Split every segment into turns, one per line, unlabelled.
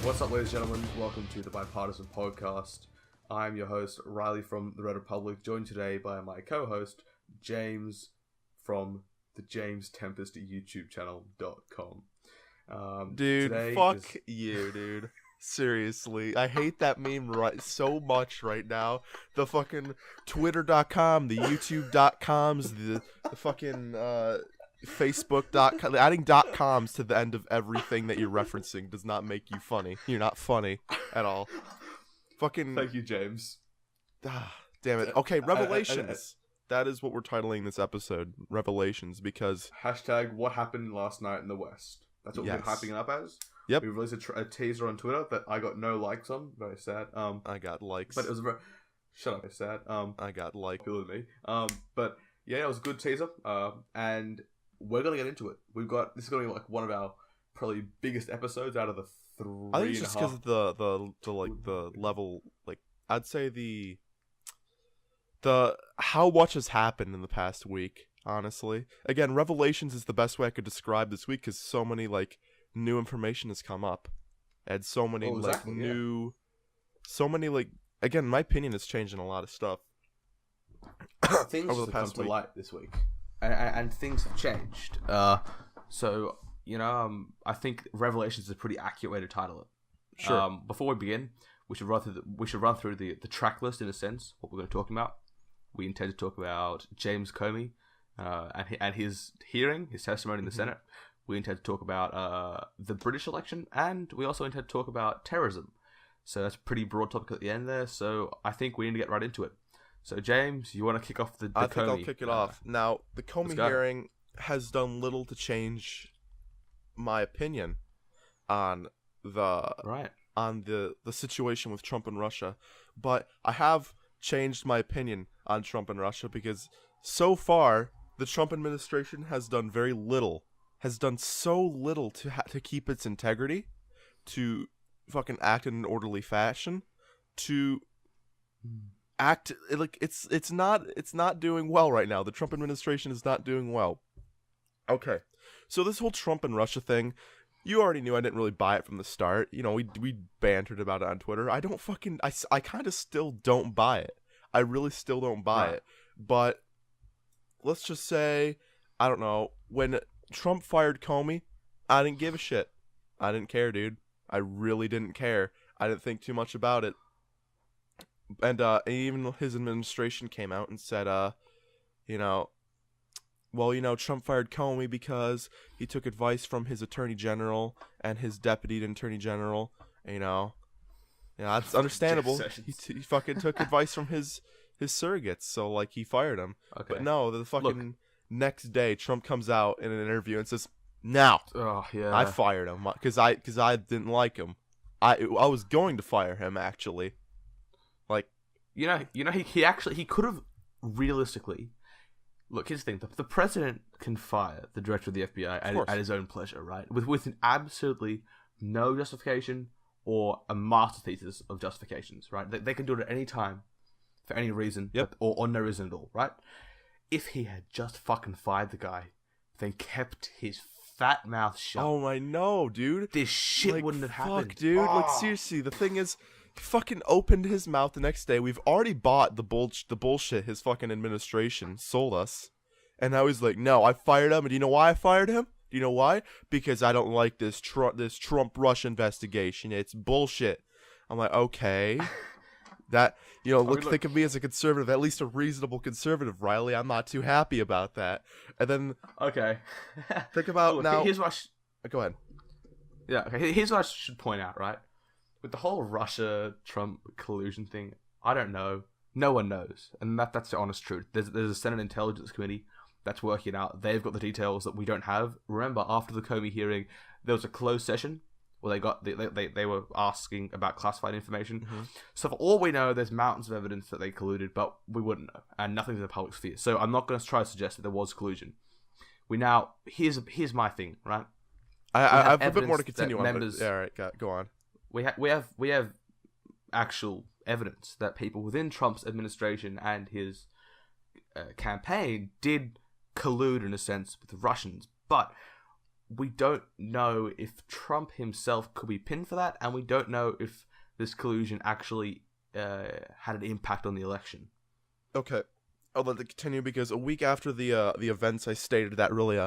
What's up, ladies and gentlemen? Welcome to the Bipartisan podcast. I'm your host, Riley from the RedRepublic, joined today by my co-host, James from the James Tempest YouTube channel.com.
Dude, fuck you, dude. Seriously, I hate that meme so much right now. The fucking Twitter.com, the YouTube.coms, the fucking Facebook.com. Adding .coms to the end of everything that you're referencing does not make you funny. You're not funny at all. Fucking.
Thank you, James.
Damn it. Okay, Revelations. That is what we're titling this episode, Revelations, because...
Hashtag what happened last night in the West. That's what we're hyping it up as.
Yep.
We released a teaser on Twitter that I got no likes on. Very sad.
I got likes.
But it was very... Shut up, it's sad.
I got likes.
With me. But yeah, it was a good teaser. And we're gonna get into it. This is gonna be like one of our probably biggest episodes out of the three.
I think it's just because of the level, like I'd say the how much has happened in the past week. Honestly, again, Revelations is the best way I could describe this week because so many like new information has come up, and so many so many like again, my opinion has changed in a lot of stuff.
Things over the past come to light this week, and things have changed. So you know, I think Revelations is a pretty accurate way to title it.
Sure.
Before we begin, we should run through the track list in a sense. What we're going to talk about. We intend to talk about James Comey and his hearing, his testimony in the Senate. We intend to talk about the British election, and we also intend to talk about terrorism. So that's a pretty broad topic at the end there. So I think we need to get right into it. So James, you want to kick off the
I
Comey?
think I'll kick it off. Now, the Comey hearing has done little to change my opinion on the situation with Trump and Russia, but I have changed my opinion on Trump and Russia because so far the Trump administration has done so little to keep its integrity, to fucking act in an orderly fashion, to act like it's not doing well right now. The Trump administration is not doing well. Okay, so this whole Trump and Russia thing, you already knew I didn't really buy it from the start. You know, we bantered about it on Twitter. I kind of still don't buy it. I really still don't buy it. But let's just say, I don't know, when Trump fired Comey, I didn't give a shit. I didn't care, dude. I really didn't care. I didn't think too much about it. And even his administration came out and said, Trump fired Comey because he took advice from his attorney general and his deputy attorney general. That's understandable. He fucking took advice from his surrogates, so like he fired him. Okay. But no, the fucking next day, Trump comes out in an interview and says, "No, I fired him because I didn't like him. I was going to fire him actually." Like,
he could have realistically. Look, here's the thing: the president can fire the director of the FBI at his own pleasure, right? With absolutely no justification or a master thesis of justifications, right? They can do it at any time, for any reason, or no reason at all, right? If he had just fucking fired the guy, then kept his fat mouth shut.
Oh, I know, dude.
This shit wouldn't have happened.
Fuck, dude. Like, seriously, the thing is, he fucking opened his mouth the next day. We've already bought the bullshit his fucking administration sold us. And now he's like, no, I fired him. And do you know why I fired him? Do you know why? Because I don't like this Trump-Russia investigation. It's bullshit. I'm like, okay. That, think of me as a conservative, at least a reasonable conservative, Riley. I'm not too happy about that. And then...
Okay.
Think about now...
Here's what
Go ahead.
Yeah, okay. Here's what I should point out, right? With the whole Russia-Trump collusion thing, I don't know. No one knows. And that's the honest truth. There's a Senate Intelligence Committee that's working out. They've got the details that we don't have. Remember, after the Comey hearing, there was a closed session where they were asking about classified information. Mm-hmm. So for all we know, there's mountains of evidence that they colluded, but we wouldn't know, and nothing's in the public sphere. So I'm not going to try to suggest that there was collusion. Here's my thing, right?
I have a bit more to continue on. But, yeah, all right, go on.
We have actual evidence that people within Trump's administration and his campaign did collude in a sense with the Russians, but we don't know if Trump himself could be pinned for that, and we don't know if this collusion actually had an impact on the election.
Okay, I'll let it continue because a week after the events I stated that really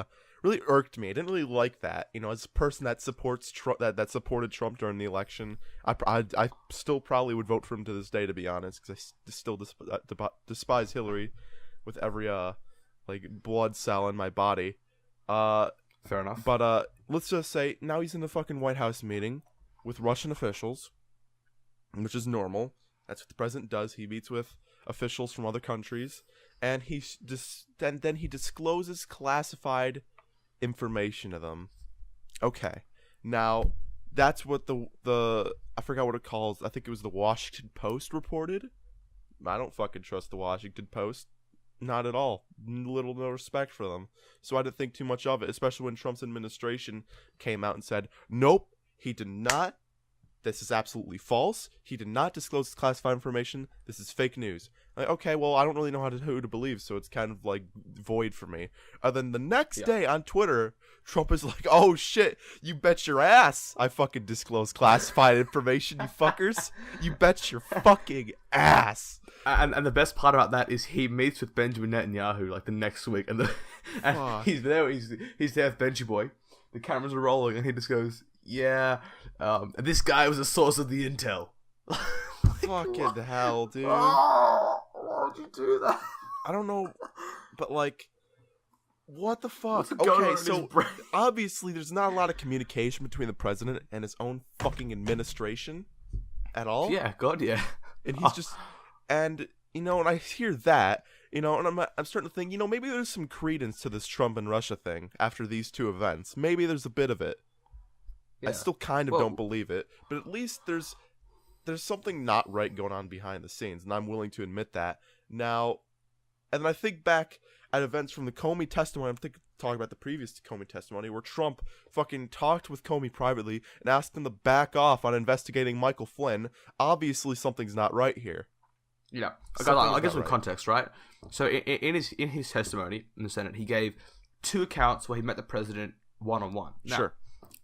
irked me. I didn't really like that. You know, as a person that supports Trump, that supported Trump during the election, I still probably would vote for him to this day, to be honest, because I still despise Hillary with every like blood cell in my body.
Fair enough.
But let's just say now he's in the fucking White House meeting with Russian officials, which is normal. That's what the president does. He meets with officials from other countries, and then he discloses classified information to them. Okay, now that's what the I forgot what it calls. I think it was the Washington Post reported. I don't fucking trust the Washington Post. Not at all. Little no respect for them. So I didn't think too much of it, especially when Trump's administration came out and said, nope, he did not. This is absolutely false. He did not disclose classified information. This is fake news. Like, okay, well, I don't really know who to believe, so it's kind of like void for me. And then the next day on Twitter, Trump is like, oh shit, you bet your ass I fucking disclosed classified information, you fuckers. You bet your fucking ass.
And the best part about that is he meets with Benjamin Netanyahu like the next week, and he's there. He's there with Benji Boy. The cameras are rolling, and he just goes, "Yeah, this guy was a source of the intel."
Fucking hell, dude!
Oh, why would you do that?
I don't know, but like, what the fuck?
What's going on
Okay,
in
so
his brain?
obviously there's not a lot of communication between the president and his own fucking administration at all.
Yeah, God, yeah.
And he's just. And, you know, when I hear that, you know, and I'm starting to think, you know, maybe there's some credence to this Trump and Russia thing after these two events. Maybe there's a bit of it. Yeah. I still kind of don't believe it, but at least there's something not right going on behind the scenes, and I'm willing to admit that. Now, and then I think back at events from the Comey testimony, I'm talking about the previous Comey testimony, where Trump fucking talked with Comey privately and asked him to back off on investigating Michael Flynn. Obviously something's not right here.
Yeah, I'll give some context, right? So in his testimony in the Senate, he gave two accounts where he met the president one-on-one. Now,
sure.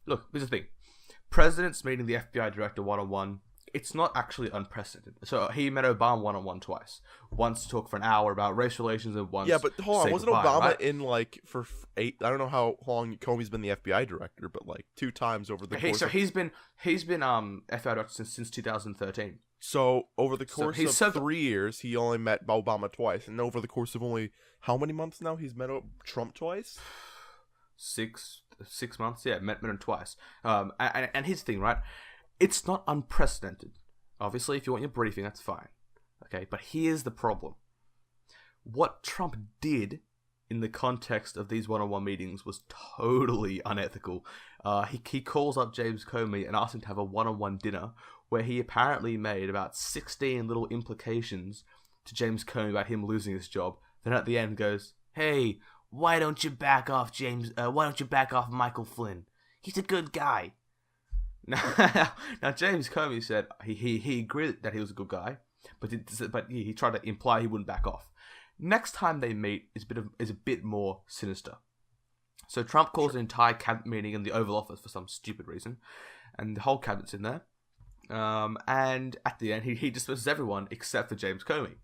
Look, here's the thing. Presidents meeting the FBI director one-on-one, it's not actually unprecedented. So he met Obama one-on-one twice. Once to talk for an hour about race relations, and once...
Yeah, but hold on. Wasn't Obama
right?
in, like, for 8... I don't know how long Comey's been the FBI director, but, like, 2 times over the course
he's been FBI director since 2013.
So, over the course of 3 years, he only met Obama twice. And over the course of only how many months now? He's met Trump twice?
6 months, yeah, met him twice. And here's the thing, right? It's not unprecedented. Obviously, if you want your briefing, that's fine. Okay, but here's the problem. What Trump did in the context of these one-on-one meetings was totally unethical. He calls up James Comey and asks him to have a one-on-one dinner where he apparently made about 16 little implications to James Comey about him losing his job. Then at the end goes, "Hey, why don't you back off, James? Why don't you back off Michael Flynn? He's a good guy." Now James Comey said he agreed that he was a good guy, but he tried to imply he wouldn't back off. Next time they meet is a bit more sinister. So Trump calls an entire cabinet meeting in the Oval Office for some stupid reason, and the whole cabinet's in there. And at the end, he dismisses everyone except for James Comey.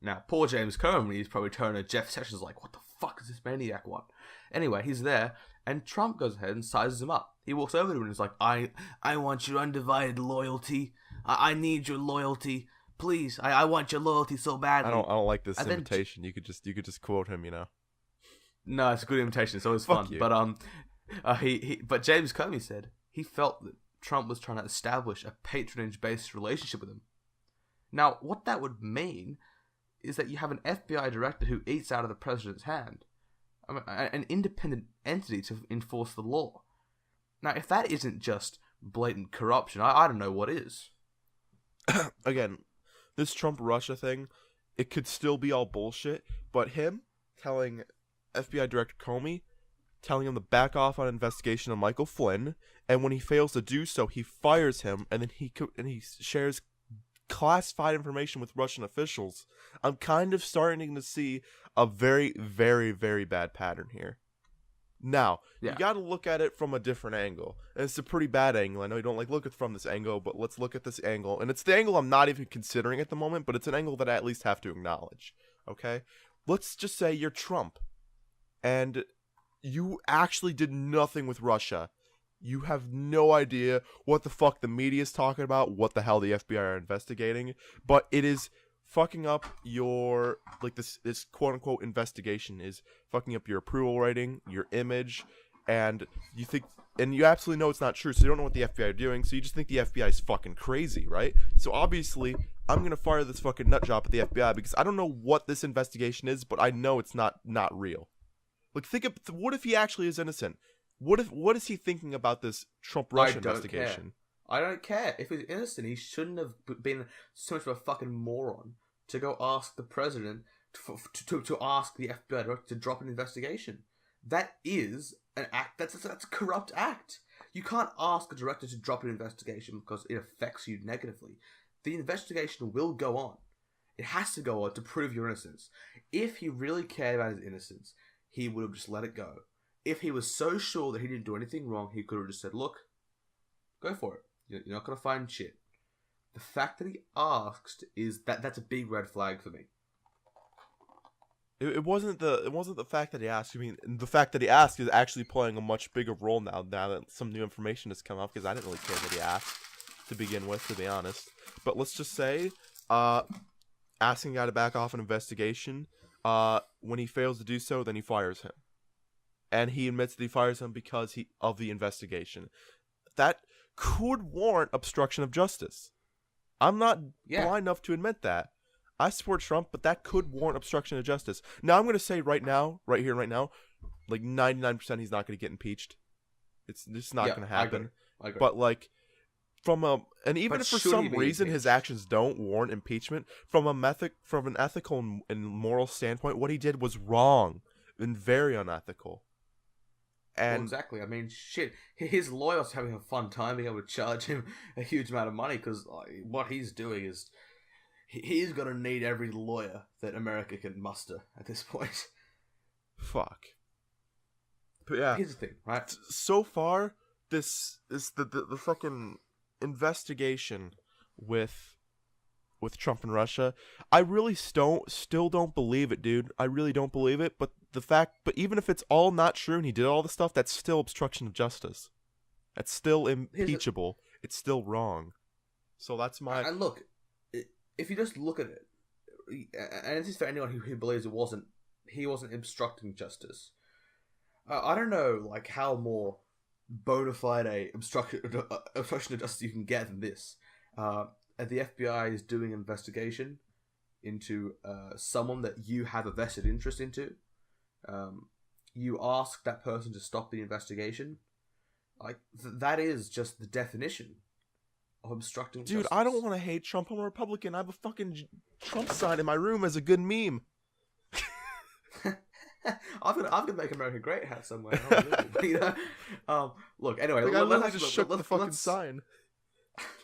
Now, poor James Comey is probably turning to Jeff Sessions like, what the fuck does this maniac want? Anyway, he's there, and Trump goes ahead and sizes him up. He walks over to him and is like, I want your undivided loyalty. I need your loyalty. Please, I want your loyalty so badly.
I don't like this invitation. You could just quote him, you know.
No, it's a good invitation. It's always fun.
You.
But but James Comey said he felt that Trump was trying to establish a patronage-based relationship with him. Now, what that would mean is that you have an FBI director who eats out of the president's hand. I mean, an independent entity to enforce the law. Now, if that isn't just blatant corruption, I don't know what is.
Again, this Trump-Russia thing, it could still be all bullshit, but him telling FBI Director Comey, telling him to back off on investigation of Michael Flynn, and when he fails to do so, he fires him, and then he shares classified information with Russian officials. I'm kind of starting to see a very, very, very bad pattern here. Now,
Yeah.
you got to look at it from a different angle. And it's a pretty bad angle. I know you don't like look at it from this angle, but let's look at this angle. And it's the angle I'm not even considering at the moment, but it's an angle that I at least have to acknowledge. Okay? Let's just say you're Trump. And you actually did nothing with Russia. You have no idea what the fuck the media is talking about, what the hell the FBI are investigating, but it is fucking up your, like, this quote-unquote investigation is fucking up your approval rating, your image, and you think, and you absolutely know it's not true, so you don't know what the FBI are doing, so you just think the FBI is fucking crazy, right? So obviously, I'm gonna fire this fucking nutjob at the FBI because I don't know what this investigation is, but I know it's not real. Like, think of, what if he actually is innocent? What is he thinking about this Trump-Russia investigation?
I don't care. If he's innocent, he shouldn't have been so much of a fucking moron to go ask the president to ask the FBI director to drop an investigation. That is an act. That's a corrupt act. You can't ask a director to drop an investigation because it affects you negatively. The investigation will go on. It has to go on to prove your innocence. If he really cared about his innocence, he would have just let it go. If he was so sure that he didn't do anything wrong, he could have just said, look, go for it. You're not going to find shit. The fact that he asked that's a big red flag for me.
It wasn't the fact that he asked. I mean, the fact that he asked is actually playing a much bigger role now that some new information has come up, because I didn't really care that he asked to begin with, to be honest. But let's just say, asking a guy to back off an investigation, when he fails to do so, then he fires him. And he admits that he fires him because of the investigation. That could warrant obstruction of justice. I'm not blind enough to admit that. I support Trump, but that could warrant obstruction of justice. Now, I'm going to say right now, like 99% he's not going to get impeached. It's just not going to happen.
I agree.
But like, and even if for some reason his actions don't warrant impeachment, from an ethical and moral standpoint, what he did was wrong and very unethical. And
well, exactly. I mean, shit. His lawyer's having a fun time being able to charge him a huge amount of money because what he's doing is he's gonna need every lawyer that America can muster at this point.
Fuck. But yeah,
here's the thing, right?
So far, this is the fucking investigation with Trump and Russia. I really still don't believe it, dude. I really don't believe it. But even if it's all not true and he did all the stuff, that's still obstruction of justice. That's still impeachable. It's still wrong. So that's my.
And look, if you just look at it, and this is for anyone who believes he wasn't obstructing justice. I don't know, like, how more bona fide a obstruction of justice you can get than this. The FBI is doing an investigation into someone that you have a vested interest into. You ask that person to stop the investigation. Like, that is just the definition of obstructing justice.
Dude, I don't want to hate Trump. I'm a Republican. I have a fucking Trump sign in my room as a good meme.
I'm gonna make America great hat somewhere. You know? Look, anyway,
like, let's just shook the fucking sign.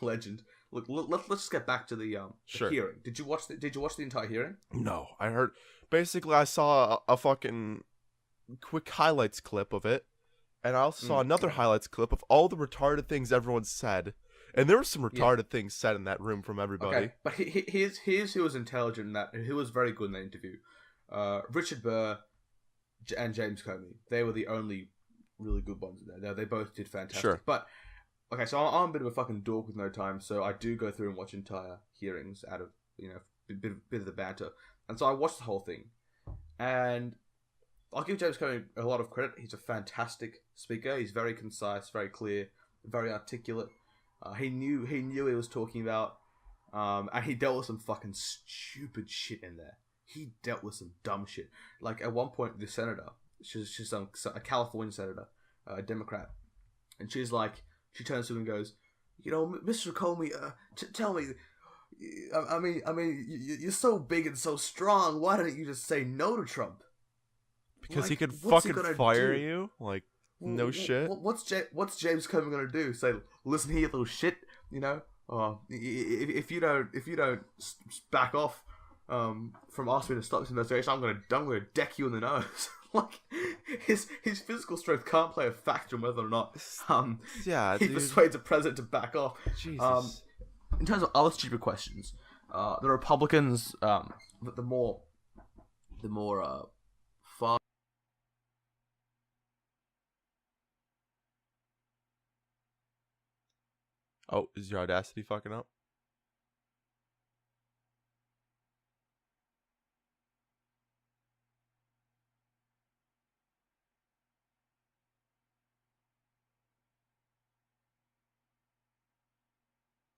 Legend. Look, let's just get back to the hearing. Did you watch the entire hearing?
No, I heard. Basically, I saw a fucking quick highlights clip of it, and I also saw another highlights clip of all the retarded things everyone said, and there were some retarded things said in that room from everybody.
Okay, but here's who was intelligent in that, who was very good in that interview. Richard Burr and James Comey. They were the only really good ones in there. They both did fantastic. Sure. But okay, so I'm a bit of a fucking dork with no time, so I do go through and watch entire hearings out of, you know, a bit of the banter. And so I watched the whole thing. And I'll give James Comey a lot of credit. He's a fantastic speaker. He's very concise, very clear, very articulate. He knew he was talking about, and he dealt with some fucking stupid shit in there. He dealt with some dumb shit. Like, at one point, the senator, she's a California senator, a Democrat, and she turns to him and goes, you know, Mr. Comey, tell me, I mean, you're so big and so strong. Why don't you just say no to Trump?
Because like, he could fucking fire you. Like, no shit.
What's James Comey gonna do? Say, listen here, little shit. You know, if you don't back off, from asking me to stop this investigation, I'm gonna deck you in the nose. Like his physical strength can't play a factor in whether or not he persuades the president to back off.
Jesus.
In terms of other stupid questions, the Republicans, the more far.
Oh, is your Audacity fucking up?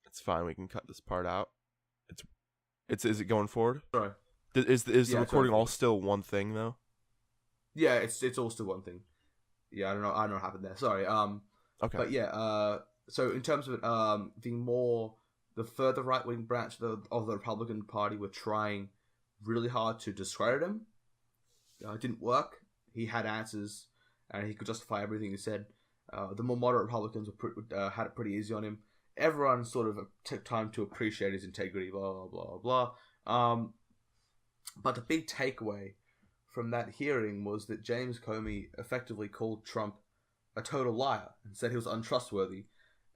It's fine. We can cut this part out. It's. Is it going forward?
Sorry.
Is the recording all still one thing though?
Yeah, it's all still one thing. Yeah, I don't know what happened there. Sorry.
Okay.
But yeah. So in terms of the further right wing branch of the Republican Party were trying really hard to discredit him. It didn't work. He had answers, and he could justify everything he said. The more moderate Republicans had it pretty easy on him. Everyone sort of took time to appreciate his integrity, blah, blah, blah, blah. But the big takeaway from that hearing was that James Comey effectively called Trump a total liar and said he was untrustworthy,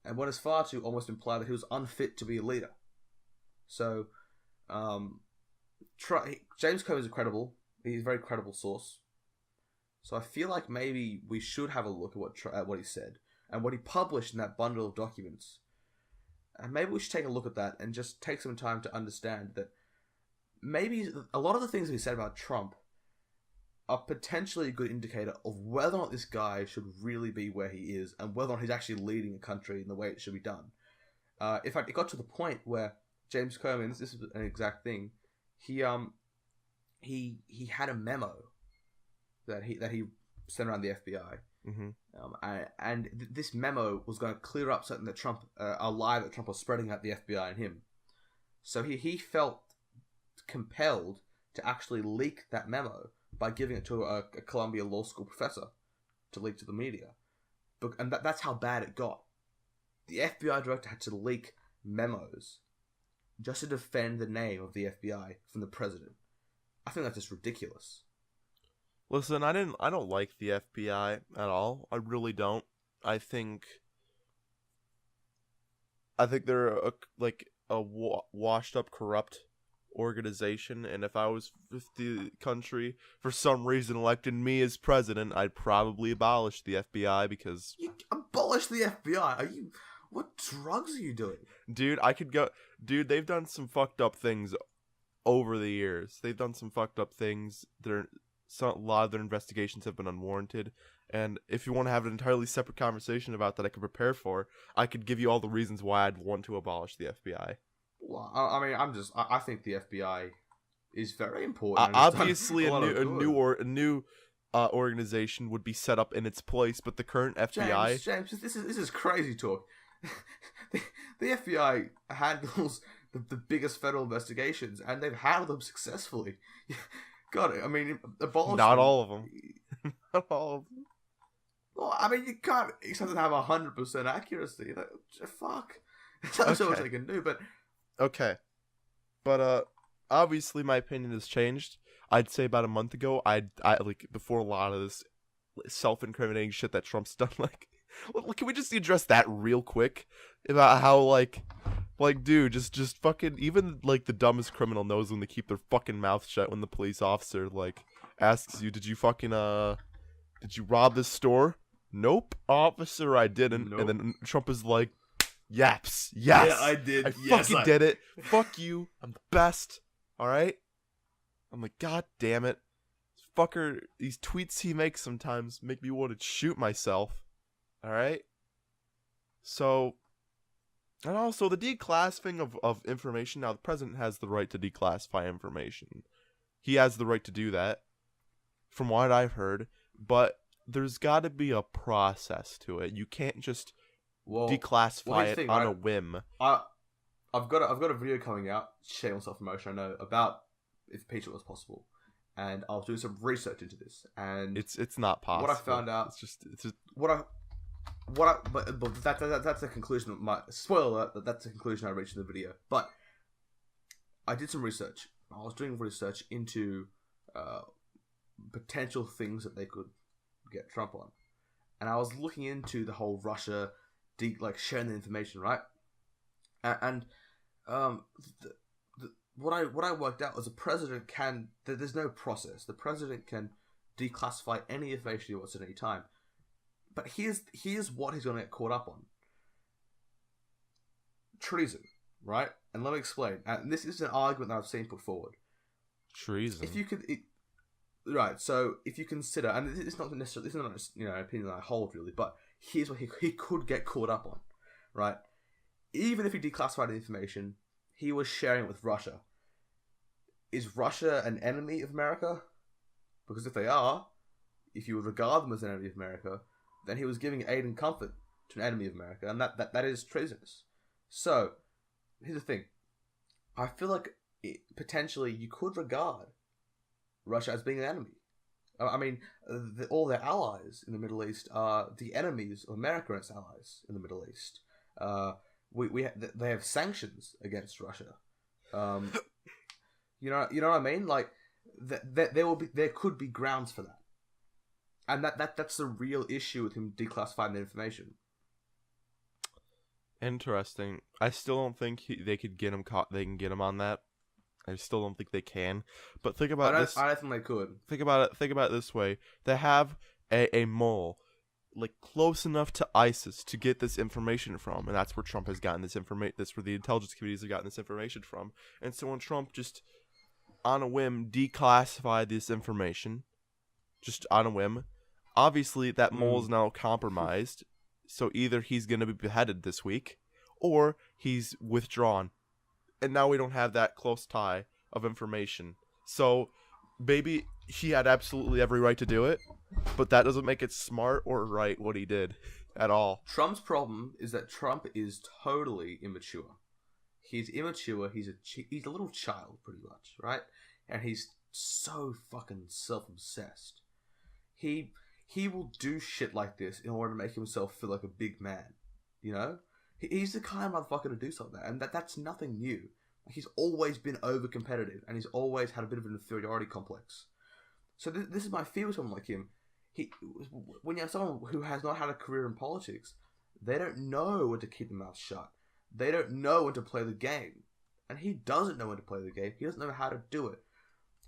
and went as far to almost imply that he was unfit to be a leader. So, James Comey is he's a very credible source. So I feel like maybe we should have a look at what he said and what he published in that bundle of documents. And maybe we should take a look at that and just take some time to understand that maybe a lot of the things he said about Trump are potentially a good indicator of whether or not this guy should really be where he is and whether or not he's actually leading a country in the way it should be done. In fact, it got to the point where James Comey, this is an exact thing, he had a memo that he sent around the FBI.
Mm-hmm.
And this memo was going to clear up something that a lie that Trump was spreading at the FBI and him. So he felt compelled to actually leak that memo by giving it to a Columbia Law School professor to leak to the media. And that's how bad it got. The FBI director had to leak memos just to defend the name of the FBI from the president. I think that's just ridiculous.
Listen, I don't like the FBI at all. I really don't. I think they're a washed up, corrupt organization, and if the country for some reason elected me as president, I'd probably abolish the FBI because
you abolish the FBI? What drugs are you doing?
Dude, Dude, they've done some fucked up things over the years. They've done some fucked up things. A lot of their investigations have been unwarranted, and if you want to have an entirely separate conversation about that I could prepare for, I could give you all the reasons why I'd want to abolish the FBI.
Well, I mean, I think the FBI is very important.
Obviously, a new organization would be set up in its place, but the current FBI...
James, this is crazy talk. The FBI handles the biggest federal investigations, and they've handled them successfully. God, I mean, abolish
Not
them.
all of them. Not all of them.
Well, I mean, you can't expect them to have 100% accuracy. Fuck. That's so much they can do, but...
Okay. But, obviously my opinion has changed. I'd say about a month ago, I before a lot of this self-incriminating shit that Trump's done, can we just address that real quick? About how, dude, just fucking, even, the dumbest criminal knows when to keep their fucking mouth shut when the police officer, asks you, did you rob this store? Nope, officer, I didn't. Nope. And then Trump is like, yaps, yes.
Yeah, I did.
I fucking did it. Fuck you. I'm the best. Alright? I'm like, god damn it. This fucker, these tweets he makes sometimes make me want to shoot myself. Alright? So... And also, the declassifying of information. Now, the president has the right to declassify information. He has the right to do that, from what I've heard. But there's got to be a process to it. You can't just declassify it on a whim.
I've got a video coming out, sharing self-promotion, I know, about if impeachment was possible. And I was doing some research into this. And
it's not possible.
What I found out... It's just but that's the conclusion. Spoiler alert, that's the conclusion I reached in the video. But I did some research, I was doing research into potential things that they could get Trump on, and I was looking into the whole Russia, sharing the information, right? And what I worked out was the president can. There's no process. The president can declassify any information he wants at any time. But here's what he's going to get caught up on: treason, right? And let me explain. And this is an argument that I've seen put forward.
Treason.
If you could, right? So if you consider, and it's not necessarily, this is not an opinion that I hold really, but here's what he could get caught up on, right? Even if he declassified the information, he was sharing it with Russia. Is Russia an enemy of America? Because if they are, if you would regard them as an enemy of America, then he was giving aid and comfort to an enemy of America, and that is treasonous. So, here's the thing. I feel like potentially you could regard Russia as being an enemy. I mean, all their allies in the Middle East are the enemies of America and its allies in the Middle East. They have sanctions against Russia. You know what I mean? Like there could be grounds for that, and that's the real issue with him declassifying the information.
Interesting. I still don't think they could get him caught. They can get him on that. I still don't think they can. But think about this.
I don't think they could.
Think about it. Think about it this way: they have a mole close enough to ISIS to get this information from, and that's where Trump has gotten this information. That's where the intelligence communities have gotten this information from. And so when Trump just on a whim declassified this information, just on a whim, obviously that mole is now compromised. So either he's going to be beheaded this week, or he's withdrawn, and now we don't have that close tie of information. So maybe he had absolutely every right to do it, but that doesn't make it smart or right what he did at all.
Trump's problem is that Trump is totally immature. He's immature. He's a little child, pretty much, right? And he's so fucking self-obsessed. He will do shit like this in order to make himself feel like a big man. You know, he's the kind of motherfucker to do something like that, and that's nothing new. He's always been over-competitive, and he's always had a bit of an inferiority complex. So this is my fear with someone like him. When you have someone who has not had a career in politics, they don't know when to keep their mouth shut. They don't know when to play the game. And he doesn't know when to play the game. He doesn't know how to do it.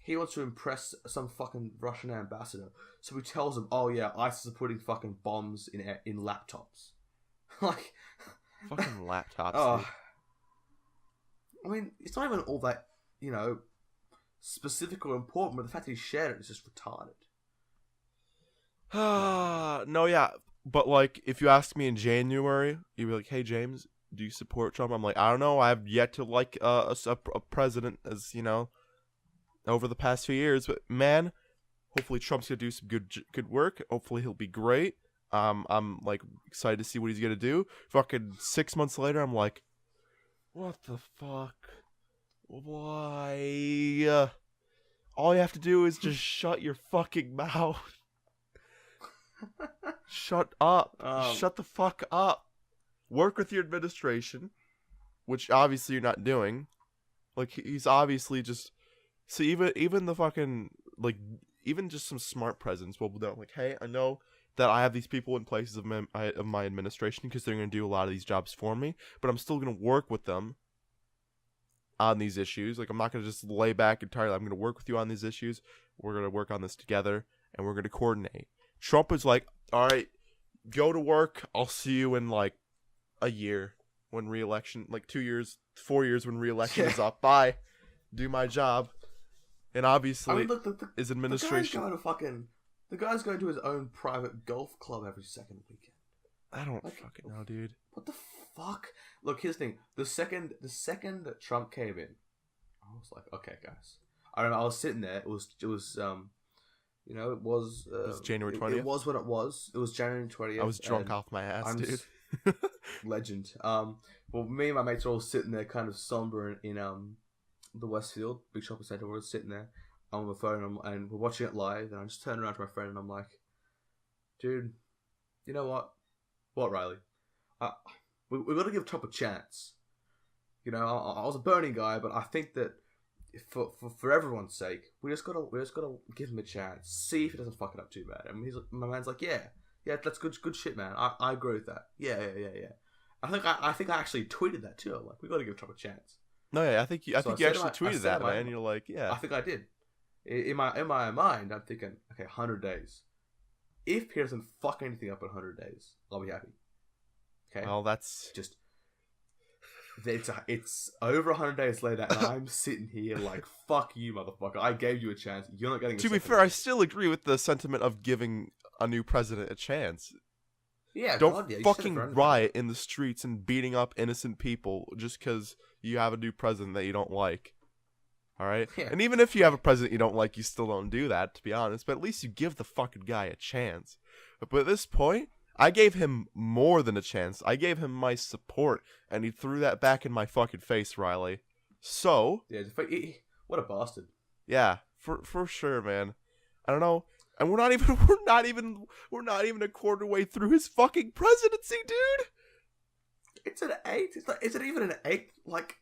He wants to impress some fucking Russian ambassador. So he tells them, oh yeah, ISIS are putting fucking bombs in laptops. Like...
Fucking laptops, dude.
I mean, it's not even all that, specific or important, but the fact that he shared it is just retarded.
No, yeah. But, if you asked me in January, you'd be like, hey, James, do you support Trump? I'm like, I don't know. I've yet to like a president as, over the past few years. But, man, hopefully Trump's going to do some good work. Hopefully he'll be great. I'm, excited to see what he's going to do. Fucking 6 months later, I'm like, what the fuck? Why? All you have to do is just shut your fucking mouth. Shut up. Shut the fuck up. Work with your administration, which obviously you're not doing. He's obviously just... So even the fucking... even just some smart presidents will know, hey, I know that I have these people in places of my administration because they're going to do a lot of these jobs for me, but I'm still going to work with them on these issues. I'm not going to just lay back entirely. I'm going to work with you on these issues. We're going to work on this together, and we're going to coordinate. Trump is like, all right, go to work. I'll see you in a year when re-election, 2 years, 4 years when re-election is up. Bye. Do my job. And obviously, his administration...
The guy's going to his own private golf club every second weekend.
I don't fucking know, dude.
What the fuck? Look, here's the thing. The second that Trump came in, I was like, okay, guys. I remember I was sitting there. It was it was
January 20th.
It was what it was. It was January 20th.
I was drunk off my ass, dude.
Legend. Well, me and my mates are all sitting there, kind of somber in the Westfield big shopping center. We're sitting there on the phone, and we're watching it live. And I just turn around to my friend, and I'm like, "Dude, you know what? What, Riley? We've got to give Trump a chance. I was a Bernie guy, but I think that for everyone's sake, we just gotta give him a chance. See if he doesn't fuck it up too bad. And my man's like, yeah, that's good shit, man. I agree with that. Yeah. I think I actually tweeted that too. I'm like, we gotta give Trump a chance.
No, yeah, I think you actually tweeted that, man. You're like, yeah.
I think I did. In my mind, I'm thinking, okay, 100 days. If he doesn't fuck anything up in 100 days, I'll be happy. Okay.
Well, that's
just. It's over 100 days later, and I'm sitting here like, fuck you, motherfucker. I gave you a chance. You're not getting a
To be fair, I still agree with the sentiment of giving a new president a chance.
Yeah,
don't fucking riot in the streets and beating up innocent people just because you have a new president that you don't like. All right?
Yeah.
And even if you have a president you don't like, you still don't do that, to be honest. But at least you give the fucking guy a chance. But at this point, I gave him more than a chance. I gave him my support, and he threw that back in my fucking face, Riley. So...
Yeah, what a bastard.
Yeah, for sure, man. I don't know. And we're not even a quarter way through his fucking presidency, dude.
It's an 8. It's like, is it even an 8? Like,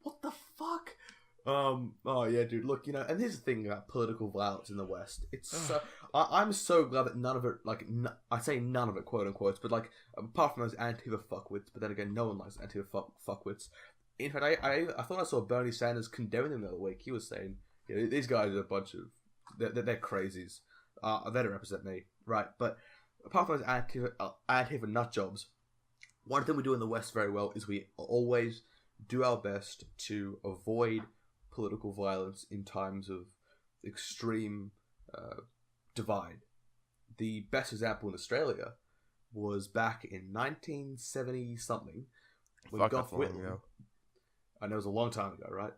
what the fuck? Oh yeah, dude. Look, and here's the thing about political violence in the West. It's I'm so glad that none of it, like, I say none of it, quote unquote, but like, apart from those Antifa fuckwits. But then again, no one likes Antifa fuckwits. In fact, I thought I saw Bernie Sanders condemning them the other week. He was saying, these guys are a bunch of they're crazies. They don't represent me, right? But apart from those Antifa nut jobs, one thing we do in the West very well is we always do our best to avoid political violence in times of extreme divide. The best example in Australia was back in 1970 something when Gough Whitlam. I know it was a long time ago, right?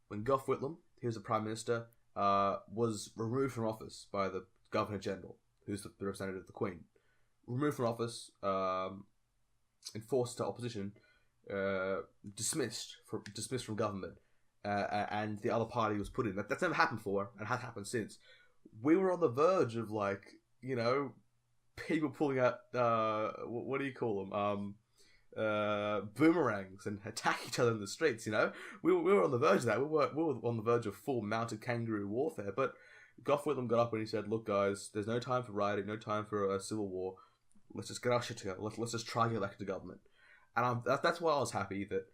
When Gough Whitlam, he was the Prime Minister, was removed from office by the Governor General, who's the representative of the Queen. Removed from office, enforced to opposition, dismissed from government, and the other party was put in. That's never happened before, and has happened since. We were on the verge of, like, people pulling out what do you call them? Boomerangs and attack each other in the streets. We were on the verge of that. We were on the verge of full mounted kangaroo warfare. But Gough Whitlam got up and he said, "Look, guys, there's no time for rioting, no time for a civil war. Let's just get our shit together. Let's just try and get elected to government." And that's why I was happy that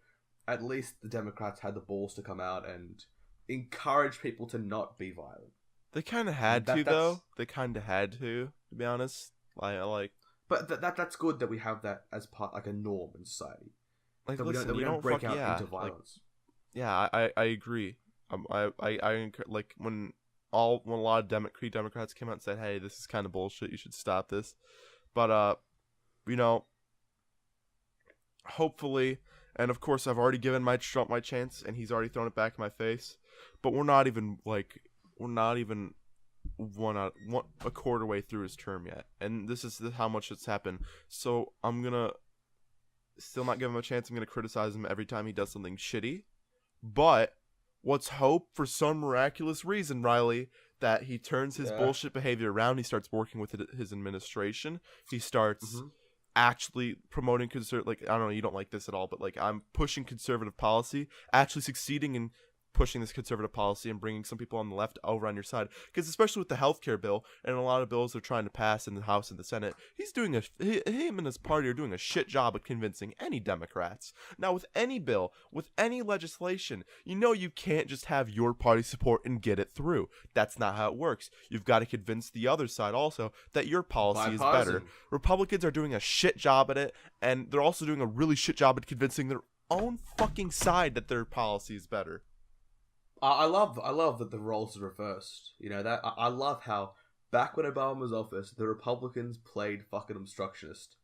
at least the Democrats had the balls to come out and encourage people to not be violent.
They kind of had to, though. They kind of had to be honest.
But that's good that we have that as part, like, a norm in society.
Like,
that
listen,
we don't break out into violence.
I agree. I like when a lot of Democrats came out and said, "Hey, this is kind of bullshit. You should stop this." But hopefully, and of course, I've already given Trump my chance, and he's already thrown it back in my face. But we're not even a quarter way through his term yet, and this is how much it's happened. So I'm gonna still not give him a chance. I'm gonna criticize him every time he does something shitty. But let's hope for some miraculous reason, Riley, that he turns his bullshit behavior around. He starts working with his administration. He starts actually promoting like, I don't know, you don't like this at all, but like, I'm pushing conservative policy, actually succeeding in pushing this conservative policy and bringing some people on the left over on your side. Because especially with the healthcare bill and a lot of bills they're trying to pass in the House and the Senate, him and his party are doing a shit job of convincing any Democrats. Now, with any bill, with any legislation, you can't just have your party support and get it through. That's not how it works. You've got to convince the other side also that your policy is better. Republicans are doing a shit job at it, and they're also doing a really shit job at convincing their own fucking side that their policy is better.
I love that the roles are reversed. That I love how back when Obama was in office, the Republicans played fucking obstructionist.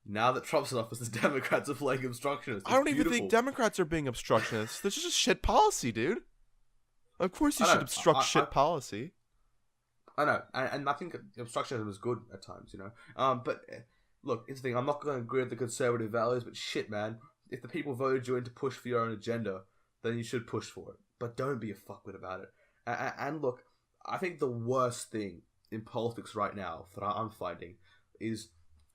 Now that Trump's in office, the Democrats are playing obstructionist.
I don't even think Democrats are being obstructionists. This is just shit policy, dude. Of course you should obstruct shit policy. I know, and I think obstructionism is good at times, But look, it's the thing. I'm not going to agree with the conservative values, but shit, man. If the people voted you in to push for your own agenda, then you should push for it. But don't be a fuckwit about it. And look, I think the worst thing in politics right now that I'm finding is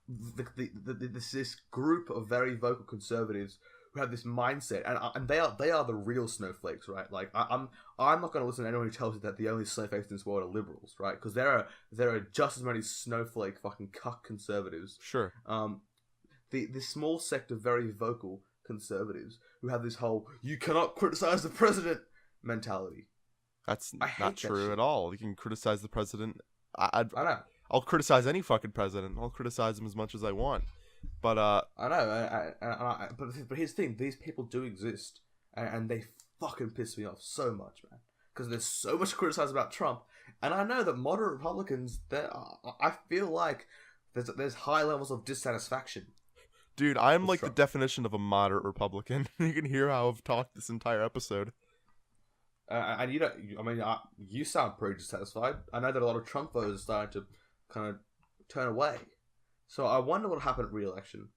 this group of very vocal conservatives
who have this mindset, and they are the real snowflakes, right? Like I'm not going to listen to anyone who tells you that the only snowflakes in this world are liberals, right? Because there are just as many snowflake fucking cuck conservatives.
Sure.
The small sect of very vocal conservatives who have this whole "you cannot criticize the president" mentality.
That's not true at all. You can criticize the president. I
know.
I'll criticize any fucking president. I'll criticize him as much as I want. But
I know. But here's the thing: these people do exist, and they fucking piss me off so much, man. Because there's so much to criticize about Trump, and I know that moderate Republicans, I feel like there's high levels of dissatisfaction.
Dude, I'm like Trump. The definition of a moderate Republican. You can hear how I've talked this entire episode.
And you don't. I mean, you sound pretty dissatisfied. I know that a lot of Trump voters are starting to kind of turn away. So I wonder what will happen at re-election.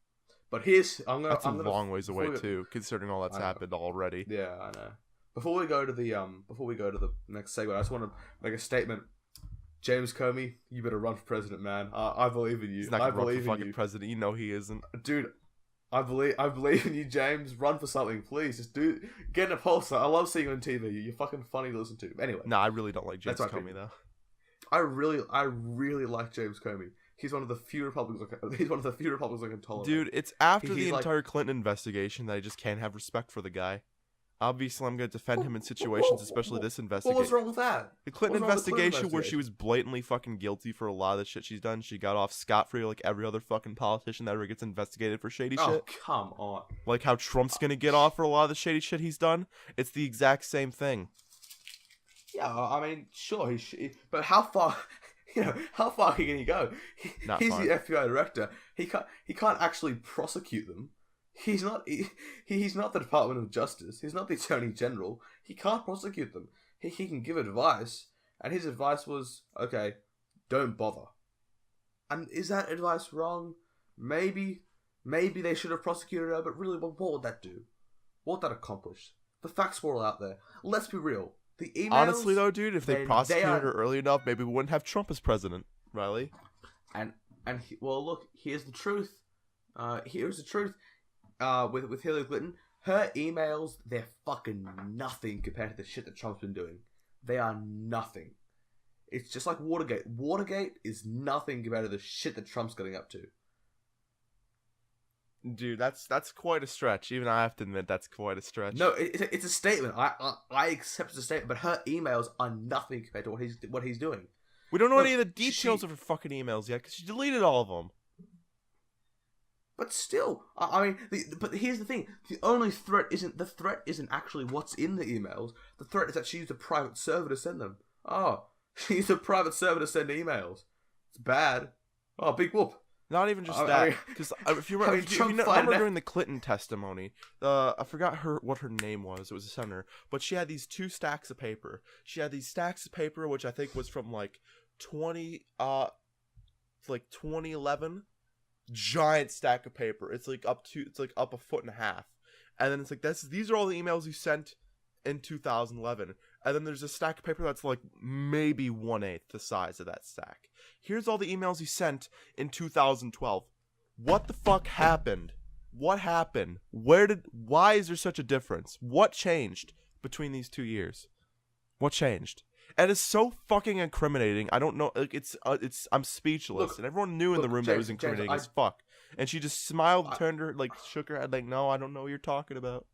But
that's a long ways away too, considering all that's happened already.
Yeah, I know. Before we go to the next segment, I just want to make a statement. James Comey, you better run for president, man. I believe in you.
He's not gonna run for fucking president. You know he isn't,
dude. I believe in you, James. Run for something, please. Just get in a pollster. I love seeing you on TV. You're fucking funny to listen to. Anyway,
no, I really don't like James Comey though.
I really like James Comey. He's one of the few Republicans I can tolerate.
Dude, it's after the entire Clinton investigation that I just can't have respect for the guy. Obviously, I'm going to defend him in situations, especially this investigation.
What was wrong with that?
The Clinton investigation where she was blatantly fucking guilty for a lot of the shit she's done. She got off scot-free like every other fucking politician that ever gets investigated for shady shit.
Oh, come on.
Like how Trump's going to get off for a lot of the shady shit he's done. It's the exact same thing.
Yeah, I mean, sure, but how far... how far can he go? He's the FBI director. He can't actually prosecute them. He's not the Department of Justice. He's not the Attorney General. He can't prosecute them. He can give advice, and his advice was, okay, don't bother. And is that advice wrong? Maybe they should have prosecuted her, but really, what would that do? What would that accomplish? The facts were all out there. Let's be real. The emails,
honestly, though, dude, if they prosecuted her early enough, maybe we wouldn't have Trump as president, Riley.
Well, look, here's the truth. Here's the truth. With Hillary Clinton, her emails, they're fucking nothing compared to the shit that Trump's been doing. They are nothing. It's just like Watergate. Watergate is nothing compared to the shit that Trump's getting up to.
Dude, that's quite a stretch. Even I have to admit that's quite a stretch.
No, it's a statement. I accept it's a statement, but her emails are nothing compared to what he's doing.
We don't know any of the details of her fucking emails yet because she deleted all of them.
But still, I mean, but here's the thing: the threat isn't actually what's in the emails. The threat is that she used a private server to send them. Oh, she used a private server to send emails. It's bad. Oh, big whoop.
Not even just that, because if you remember during the Clinton testimony, I forgot what her name was. It was a senator, but she had these two stacks of paper. She had these stacks of paper, which I think was from like 2011. Giant stack of paper. It's like up a foot and a half, and then it's like these are all the emails you sent in 2011, and then there's a stack of paper that's like maybe 1/8 the size of that stack. Here's all the emails you sent in 2012. What the fuck happened? What happened? Why is there such a difference? What changed between these 2 years? What changed? And it's so fucking incriminating. I don't know. Like I'm speechless. Look, and everyone knew in the room that it was incriminating as fuck. And she just smiled, shook her head, like, no, I don't know what you're talking about.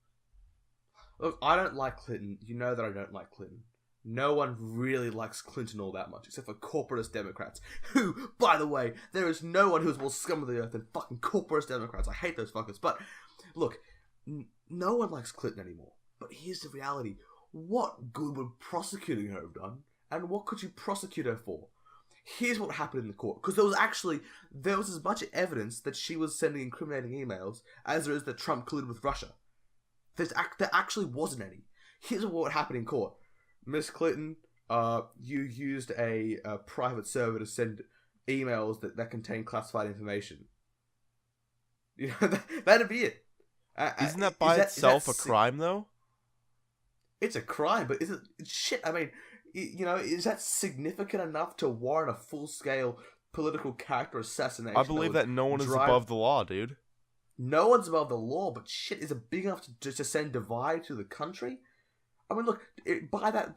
Look, I don't like Clinton. You know that I don't like Clinton. No one really likes Clinton all that much, except for corporatist Democrats. Who, by the way, there is no one who's more scum of the earth than fucking corporatist Democrats. I hate those fuckers. But look, no one likes Clinton anymore. But here's the reality. What good would prosecuting her have done? And what could you prosecute her for? Here's what happened in the court. Because there was as much evidence that she was sending incriminating emails as there is that Trump colluded with Russia. There actually wasn't any. Here's what happened in court. Miss Clinton, you used a private server to send emails that contain classified information. You know, that'd be it.
Isn't that by itself a crime, though?
It's a crime, but is it shit? I mean, is that significant enough to warrant a full-scale political character assassination?
I believe that no one is above the law, dude.
no one's above the law, but shit, is it big enough to send divide to the country? I mean, look, by that,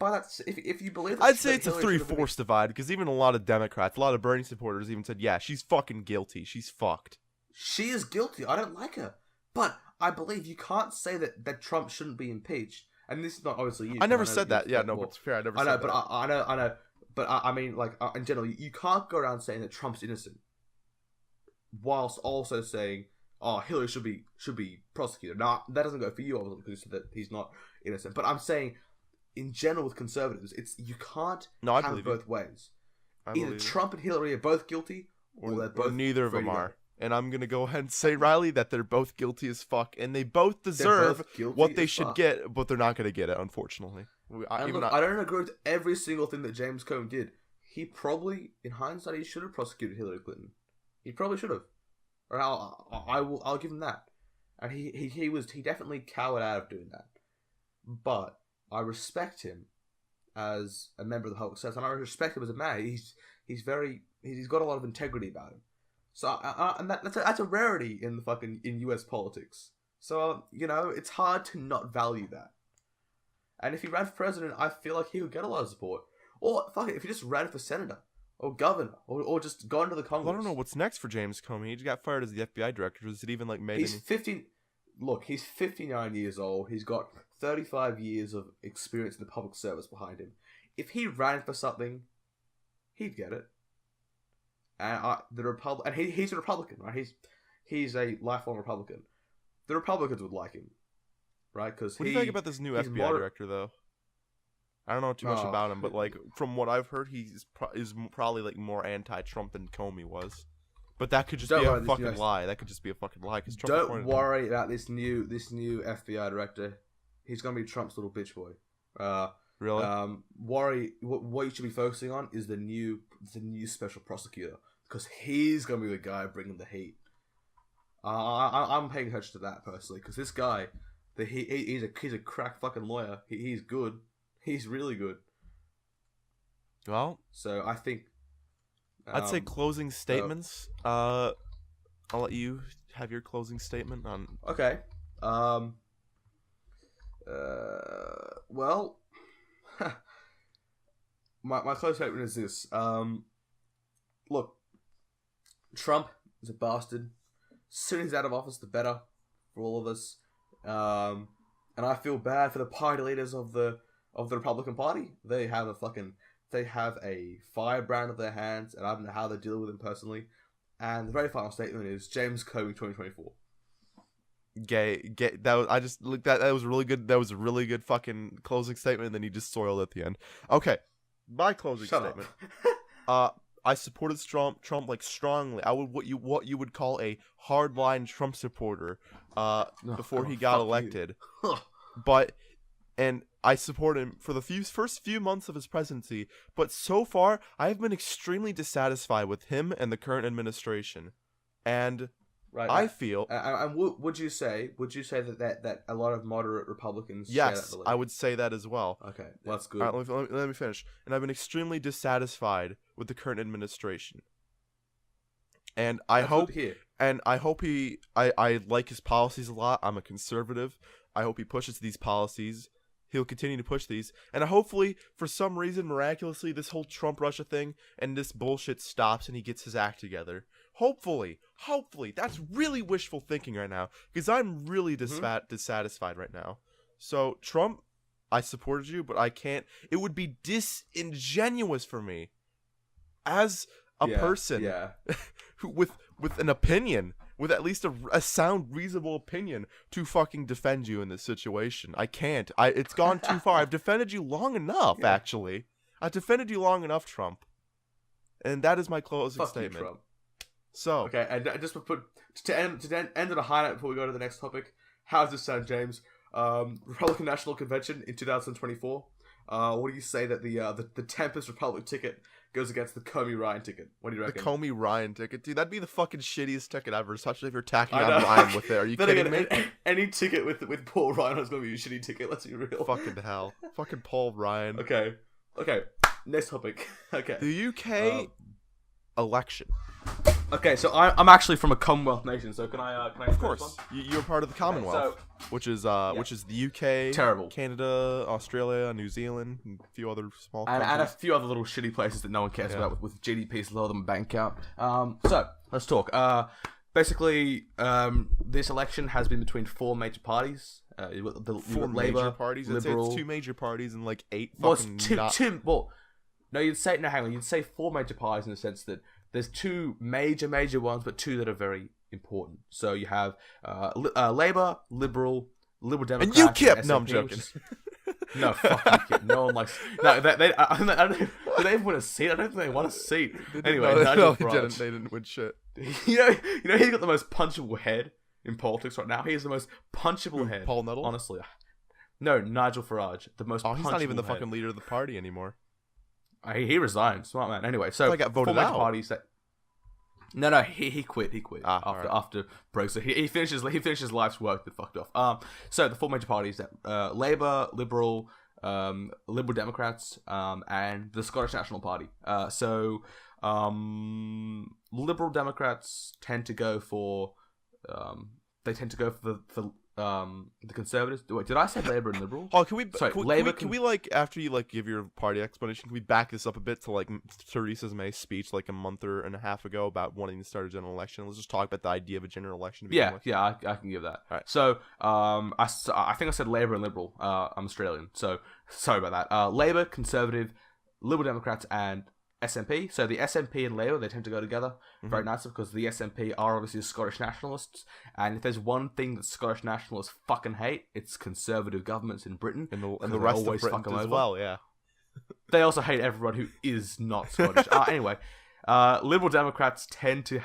if you believe that,
I'd say it's a
Hillary should have
3/4 divide, because even a lot of Democrats, a lot of Bernie supporters even said, yeah, she's fucking guilty. She's fucked.
She is guilty. I don't like her. But I believe you can't say that Trump shouldn't be impeached. And this is not obviously you.
I never said that. Yeah, no, but it's fair. I never said that.
I know. But I mean, like, in general, you can't go around saying that Trump's innocent whilst also saying, oh, Hillary should be prosecuted. Now, that doesn't go for you, obviously, because you said that he's not innocent. But I'm saying, in general, with conservatives, you can't have it both ways. Either Trump and Hillary are both guilty, or they're both
neither of them are. And I'm going to go ahead and say, Riley, that they're both guilty as fuck. And they both deserve what they should get, but they're not going to get it, unfortunately.
I don't agree with every single thing that James Comey did. He probably, in hindsight, he should have prosecuted Hillary Clinton. He probably should have. Or I'll give him that. And he definitely cowered out of doing that. But I respect him as a member of the public service, and I respect him as a man. He's got a lot of integrity about him. So and that's a rarity in US politics. So it's hard to not value that. And if he ran for president, I feel like he would get a lot of support. Or fuck it, if he just ran for senator or governor or just gone to the Congress.
Well, I don't know what's next for James Comey. He just got fired as the FBI director. Was it even made?
He's 59 years old. He's got 35 years of experience in the public service behind him. If he ran for something, he'd get it. And he's a Republican, right? He's a lifelong Republican. The Republicans would like him, right? Because
what do you think about this new FBI director, though? I don't know too much about him, but from what I've heard, he's probably more anti-Trump than Comey was. But that could just be a fucking lie. That could just be a fucking lie.
Don't worry about this new FBI director. He's gonna be Trump's little bitch boy.
Really?
What you should be focusing on is the new special prosecutor, because he's gonna be the guy bringing the heat. I'm paying attention to that personally, because this guy, he's a crack fucking lawyer. He's good. He's really good.
Well,
so I think
I'd say closing statements. I'll let you have your closing statement on.
Okay. Well. My close statement is this. Look, Trump is a bastard. As soon as he's out of office, the better for all of us. And I feel bad for the party leaders of the Republican Party. They have a firebrand of their hands, and I don't know how they deal with him personally. And the very final statement is James Comey 2024.
Gay. That was, I just looked at that was really good. That was a really good fucking closing statement, and then he just soiled at the end. Okay, my closing statement. I supported Trump strongly. I would what you would call a hardline Trump supporter before he got elected. And I support him for the first few months of his presidency, but so far I've been extremely dissatisfied with him and the current administration. And
right,
I feel.
And would you say that a lot of moderate Republicans?
Yes,
share that
I would say that as well.
Okay, well, that's good.
All right, let me finish. And I've been extremely dissatisfied with the current administration. And I hope I like his policies a lot. I'm a conservative. I hope he pushes these policies. He'll continue to push these. And hopefully, for some reason, miraculously, this whole Trump-Russia thing and this bullshit stops and he gets his act together. Hopefully. That's really wishful thinking right now, because I'm really dissatisfied right now. So, Trump, I supported you, but I can't. It would be disingenuous for me as a person with an opinion, with at least a sound, reasonable opinion, to fucking defend you in this situation. I can't. It's gone too far. I've defended you long enough, actually. I've defended you long enough, Trump. And that is my closing statement. You, Trump. So
okay, and just to end on a high note before we go to the next topic. How does this sound, James? Republican National Convention in 2024. What do you say that the Tempest Republic ticket goes against the Comey Ryan ticket? What do you reckon?
The Comey Ryan ticket, dude, that'd be the fucking shittiest ticket ever, especially if you're tacking on Ryan with it. Are you kidding me?
Any ticket with Paul Ryan is gonna be a shitty ticket. Let's be real.
Fucking hell, fucking Paul Ryan.
Okay. Next topic. Okay.
The UK election.
Okay, so I'm actually from a Commonwealth nation, so can I
Of course, you're part of the Commonwealth, which is the UK,
terrible,
Canada, Australia, New Zealand, and a few other small countries.
And a few other little shitty places that no one cares about with GDPs lower than bank account. So let's talk. Basically, this election has been between four major parties.
Four
Labour,
major parties.
Liberal.
It's two major parties and like eight.
Well, it's two. Well, no, hang on. You'd say four major parties in the sense that there's two major ones, but two that are very important. So you have Labour, Liberal Democrats,
and UKIP. No, I'm
SNP,
joking.
No, fuck UKIP. No one likes. No, I don't know. Do they even win a seat? I don't think they won a seat. Anyway,
no, they didn't. They didn't win shit.
You know, he's got the most punchable head in politics right now. He has the most punchable head.
Paul Nuttall?
Honestly, no, Nigel Farage, the most.
Oh, he's not even the
head.
fucking leader of the party anymore.
He resigned. Smart man. Anyway, so
I got voted out.
Parties that. No, he quit. After Brexit. He finished his life's work that fucked off. So the four major parties that Labour, Liberal Democrats, and the Scottish National Party. Liberal Democrats tend to go for the Conservatives. Wait, did I say Labour and Liberal?
Oh, can we?
Sorry,
can we like after you like give your party explanation? Can we back this up a bit to like Theresa May's speech like a month and a half ago about wanting to start a general election? Let's just talk about the idea of a general election.
Yeah, I can give that. All right. So, I think I said Labour and Liberal. I'm Australian, so sorry about that. Labour, Conservative, Liberal Democrats, and SNP. So the SNP and Labour, they tend to go together very nicely because the SNP are obviously the Scottish nationalists, and if there's one thing that Scottish nationalists fucking hate, it's conservative governments in Britain
and the rest of Britain as well. Yeah,
they also hate everyone who is not Scottish. Anyway, Liberal Democrats tend to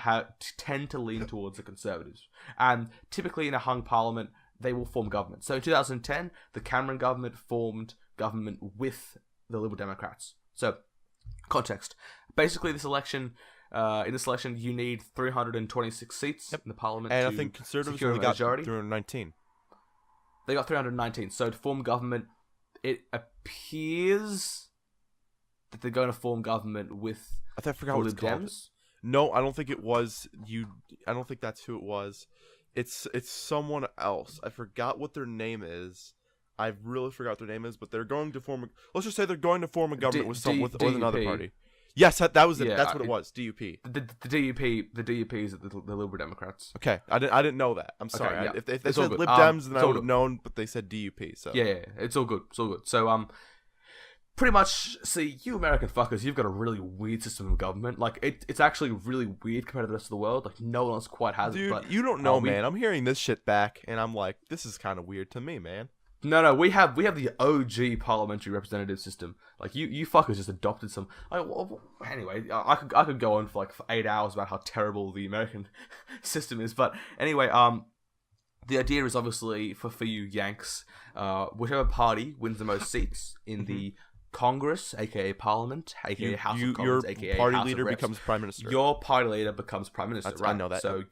lean towards the Conservatives, and typically in a hung parliament, they will form government. So in 2010, the Cameron government formed government with the Liberal Democrats. So. Context. Basically, in this election, you need 326 seats in the parliament.
And I think Conservatives only got 319.
They got 319. So to form government, it appears that they're going to form government with.
I forgot what it's called. No, I don't think it was you. I don't think that's who it was. It's someone else. I forgot what their name is. I really forgot their name is, but they're going to form. Let's just say they're going to form a government with another party. Yes, that was it. Yeah, that's what it was. DUP.
The DUP is the Liberal Democrats.
Okay, I didn't know that. I'm sorry.
Okay, yeah.
If they said Lib Dems, then I would have known. But they said DUP. So
yeah, it's all good. It's all good. So pretty much, see, you American fuckers, you've got a really weird system of government. Like it's actually really weird compared to the rest of the world. Like no one else quite has
it.
Dude, but
you don't know, man. I'm hearing this shit back, and I'm like, this is kind of weird to me, man.
No, we have the OG parliamentary representative system. Like you fuckers just adopted some. Anyway, I could go on for 8 hours about how terrible the American system is. But anyway, the idea is obviously for you Yanks, whichever party wins the most seats in the Congress, aka Parliament, aka House of Commons, aka
your party
House
leader
of Reps,
becomes Prime Minister.
Your party leader becomes Prime Minister. Right?
I know that.
So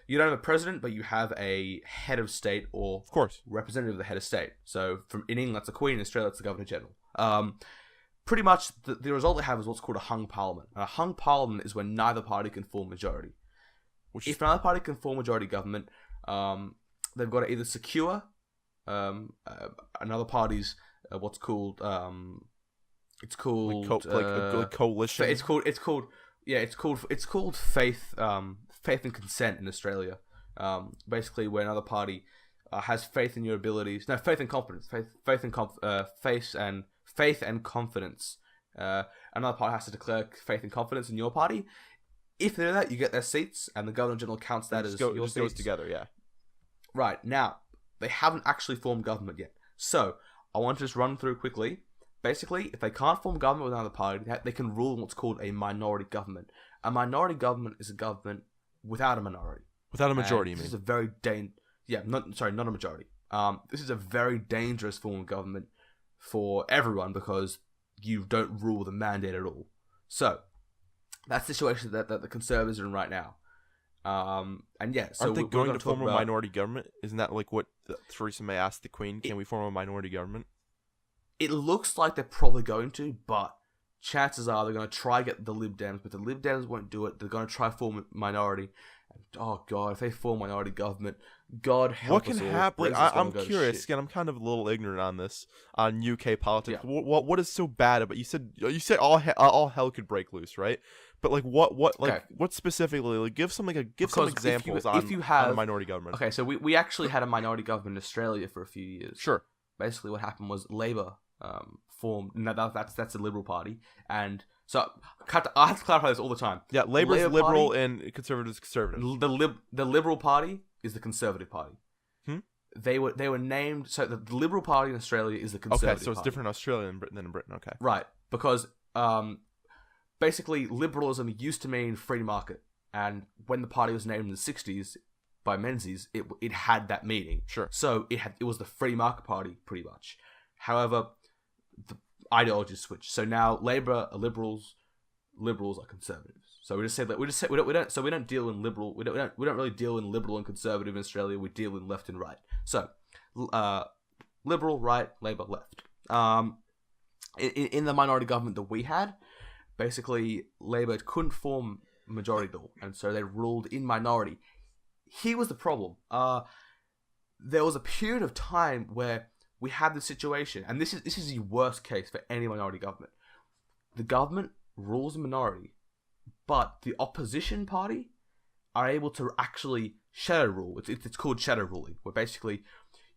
you don't have a president, but you have a head of state or
of course
representative of the head of state. So in England, that's the Queen. In Australia, that's the Governor General. Pretty much, the result they have is what's called a hung parliament. And a hung parliament is when neither party can form majority. If neither party can form majority government, they've got to either secure another party's what's called it's called
like coalition.
It's called faith and consent in Australia. Basically, where another party has faith in your abilities. No, faith and confidence. Faith and confidence. Another party has to declare faith and confidence in your party. If they do that, you get their seats, and the Governor General counts that as your seats.
Goes together, yeah.
Right, now, they haven't actually formed government yet. So, I want to just run through quickly. Basically, if they can't form government with another party, they can rule what's called a minority government. A minority government is a government without a minority.
Without a majority, you mean?
This is a very not a majority. This is a very dangerous form of government for everyone because you don't rule the mandate at all. So, that's the situation that the Conservatives are in right now. And yeah, so
aren't they going to form a minority government? Isn't that like what Theresa May asked the Queen? Can we form a minority government?
It looks like they're probably going to, but chances are they're going to try get the Lib Dems, but the Lib Dems won't do it. They're going to try form a minority. And, oh God, if they form minority government, God help
what
us
can
all.
happen?
Brexit's
I'm
gonna go to
curious.
shit.
Again, I'm kind of a little ignorant on this, on UK politics.
Yeah.
What is so bad about? You said all hell could break loose, right? But like what
Okay.
what specifically? Like give some
Because
examples
if you have
on a minority government.
Okay, so we actually had a minority government in Australia for a few years.
Sure.
Basically, what happened was Labor formed. No, that's the Liberal Party, and so I have to clarify this all the time.
Yeah, Labor's
Labour
liberal
Party,
and conservatives conservative.
The Liberal Party is the Conservative Party. They were named. So the Liberal Party in Australia is the Conservative.
Okay, so it's
Party.
different in Australia than in Britain. Okay.
Right, because basically liberalism used to mean free market, and when the party was named in the 60s by Menzies, it had that meaning.
Sure.
So it was the free market party pretty much. However, the ideology switched. So now Labor are liberals are conservatives. So we just said that we don't deal in liberal. We don't really deal in liberal and conservative in Australia. We deal in left and right. So liberal, right, Labor, left. In the minority government that we had, basically Labor couldn't form majority rule, and so they ruled in minority. Here was the problem. There was a period of time where we had the situation, and this is the worst case for any minority government. The government rules a minority, but the opposition party are able to actually shadow rule. It's called shadow ruling, where basically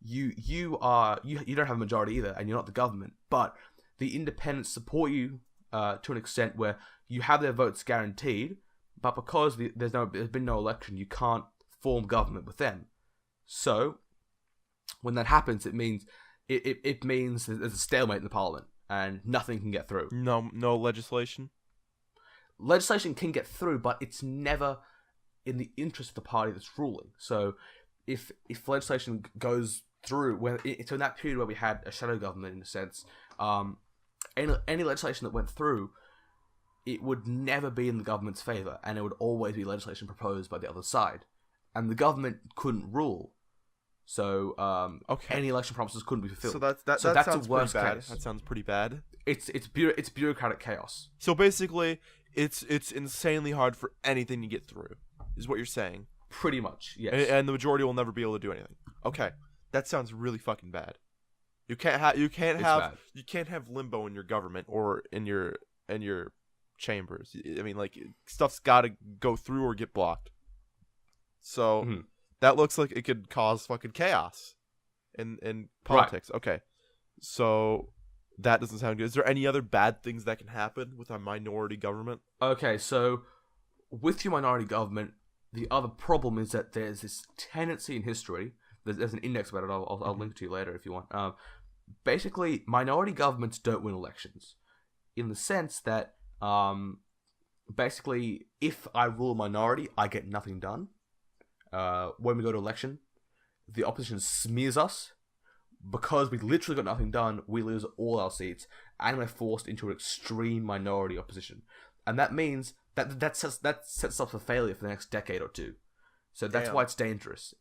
you don't have a majority either, and you're not the government, but the independents support you to an extent where you have their votes guaranteed, but because there's been no election, you can't form government with them. So when that happens, it means there's a stalemate in the parliament and nothing can get through.
No legislation.
Legislation can get through, but it's never in the interest of the party that's ruling. So if legislation goes through, so in that period where we had a shadow government in a sense, any legislation that went through, it would never be in the government's favour, and it would always be legislation proposed by the other side, and the government couldn't rule. So any election promises couldn't be fulfilled.
So that's
a worst
pretty bad.
case.
That sounds pretty bad.
It's bureaucratic chaos.
So basically, it's insanely hard for anything to get through, is what you're saying.
Pretty much, yes.
And the majority will never be able to do anything. Okay, that sounds really fucking bad. You can't have limbo in your government or in your chambers. I mean, like, stuff's got to go through or get blocked. So that looks like it could cause fucking chaos in politics. Right. Okay, so that doesn't sound good. Is there any other bad things that can happen with a minority government? Okay, so with your minority government, the other problem is that there's this tendency in history. There's an index about it. I'll link to you later if you want. Basically, minority governments don't win elections, in the sense that basically, if I rule a minority, I get nothing done. When we go to election, the opposition smears us. Because we literally got nothing done, we lose all our seats, and we're forced into an extreme minority opposition. And that means that sets up for failure for the next decade or two. So that's why it's dangerous.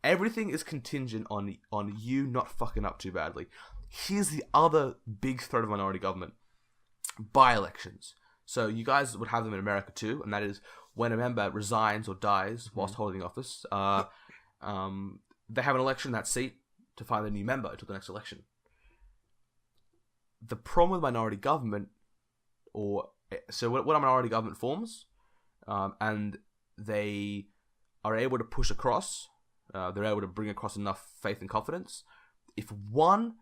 Everything is contingent on you not fucking up too badly. Here's the other big threat of minority government: by-elections. So you guys would have them in America too, and that is when a member resigns or dies whilst holding office, they have an election in that seat to find a new member until the next election. The problem with minority government, so what a minority government forms, and they are able to push across, they're able to bring across enough faith and confidence. If one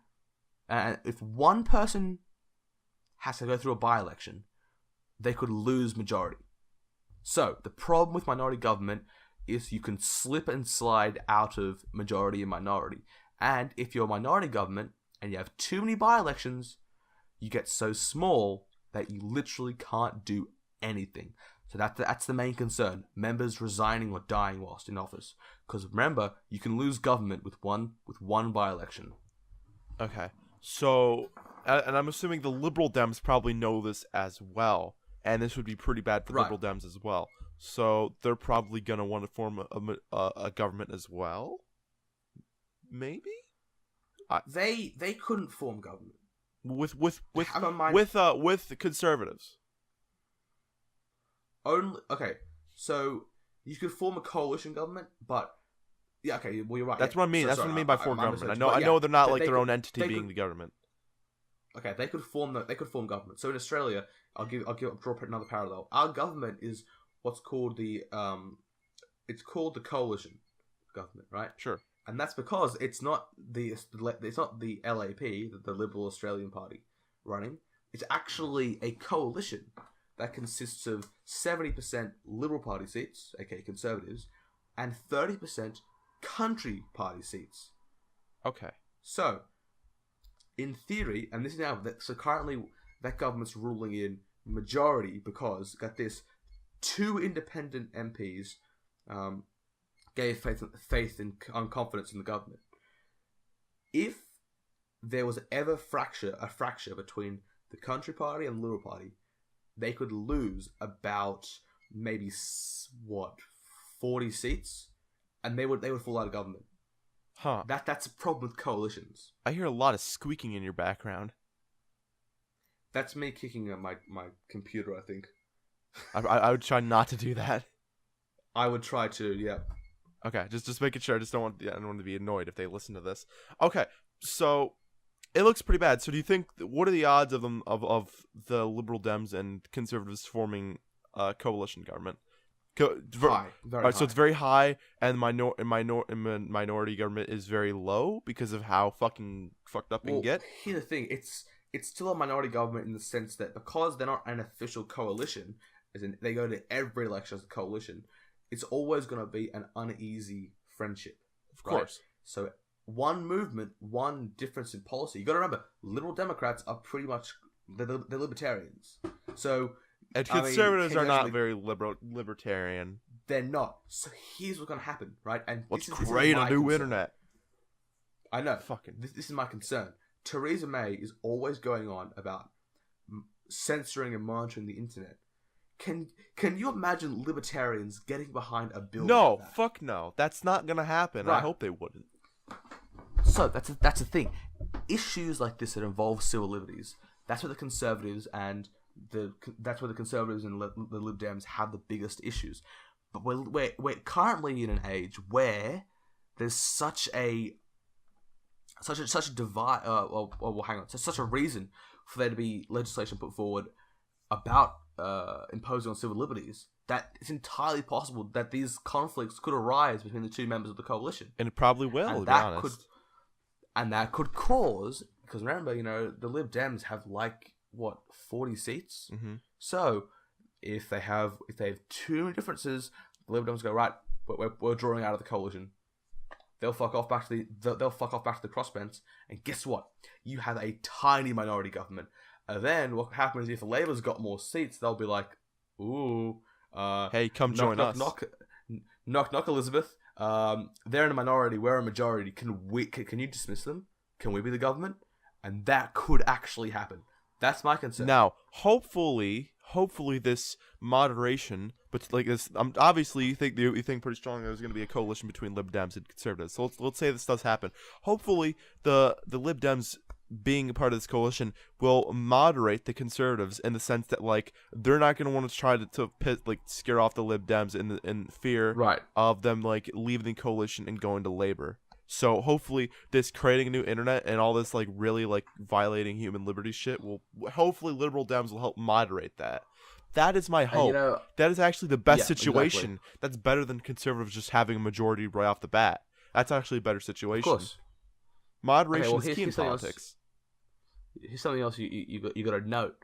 person has to go through a by-election, they could lose majority. So the problem with minority government is you can slip and slide out of majority and minority. And if you're a minority government and you have too many by-elections, you get so small that you literally can't do anything. So that's the main concern: members resigning or dying whilst in office. Because remember, you can lose government with one by-election. Okay, so and I'm assuming the Liberal Dems probably know this as well, and this would be pretty bad for Liberal Dems as well. So they're probably gonna want to form a government as well. Maybe
they couldn't form government
with
Have in mind-
with conservatives.
Okay, so you could form a coalition government, but yeah, okay, well you're right.
That's
yeah.
what I mean.
So-
That's
sorry,
what I mean by
I
form government.
misunderstood
I
you, but
know they're not
they-
like
they
their own
could-
entity
they
being
could-
the government.
Okay, they could form government. So in Australia, I'll draw another parallel. Our government is what's called it's called the coalition government, right?
Sure.
And that's because it's not the LAP, the Liberal Australian Party, running. It's actually a coalition that consists of 70% Liberal Party seats, aka Conservatives, and 30% Country Party seats.
Okay.
So, in theory, and this is now, so currently that government's ruling in majority because, got this, 2 independent MPs gave faith and confidence in the government. If there was ever a fracture between the Country Party and the Liberal Party, they could lose about maybe 40 seats, and they would fall out of government.
Huh.
That's a problem with coalitions.
I hear a lot of squeaking in your background.
That's me kicking at my computer, I think.
I would try not to do that.
I would try to, yeah.
Okay, just making sure. I don't want to be annoyed if they listen to this. Okay, so it looks pretty bad. So do you think what are the odds of them of the Liberal Dems and Conservatives forming a coalition government?
High, very high.
So it's very high, and minority government is very low because of how fucking fucked up it can get.
Here's the thing: it's still a minority government in the sense that because they're not an official coalition, as in they go to every election as a coalition, it's always going to be an uneasy friendship.
Of course.
So one movement, one difference in policy. You got to remember, Liberal Democrats are pretty much they're libertarians. So.
And conservatives are not very libertarian.
They're not. So here's what's going to happen, right? And
let's create a new
concern.
internet.
I know.
Fucking.
This is my concern. Theresa May is always going on about censoring and monitoring the internet. Can you imagine libertarians getting behind a bill?
No,
like that?
fuck no. That's not going to happen.
Right.
I hope they wouldn't.
So that's the thing. Issues like this that involve civil liberties. That's where the conservatives and the Lib Dems have the biggest issues. But we're currently in an age where there's such a divide. Hang on. So such a reason for there to be legislation put forward about imposing on civil liberties that it's entirely possible that these conflicts could arise between the 2 members of the coalition.
And it probably will.
And
to be
that
honest.
that could cause, because remember, the Lib Dems have 40 seats.
Mm-hmm.
So if they have 2 differences, the Lib Dems go, right, we're drawing out of the coalition. They'll fuck off back to the crossbench, and guess what? You have a tiny minority government. And then what happens if the Labour's got more seats? They'll be like, ooh,
hey, come join us.
Knock, Elizabeth. They're in a minority. We're a majority. Can you dismiss them? Can we be the government? And that could actually happen. That's my concern.
Now, hopefully this moderation, but like this, obviously you think pretty strongly there's going to be a coalition between Lib Dems and Conservatives. So let's say this does happen. Hopefully the Lib Dems being a part of this coalition will moderate the Conservatives in the sense that they're not going to want to try to scare off the Lib Dems in fear of them leaving the coalition and going to Labor. So hopefully this creating a new internet and all this really violating human liberty shit will hopefully Liberal Dems will help moderate that. That is my hope. That is actually the best situation. Exactly. That's better than Conservatives just having a majority right off the bat. That's actually a better situation.
Of course.
Moderation is key in politics.
Here's something else you got to note.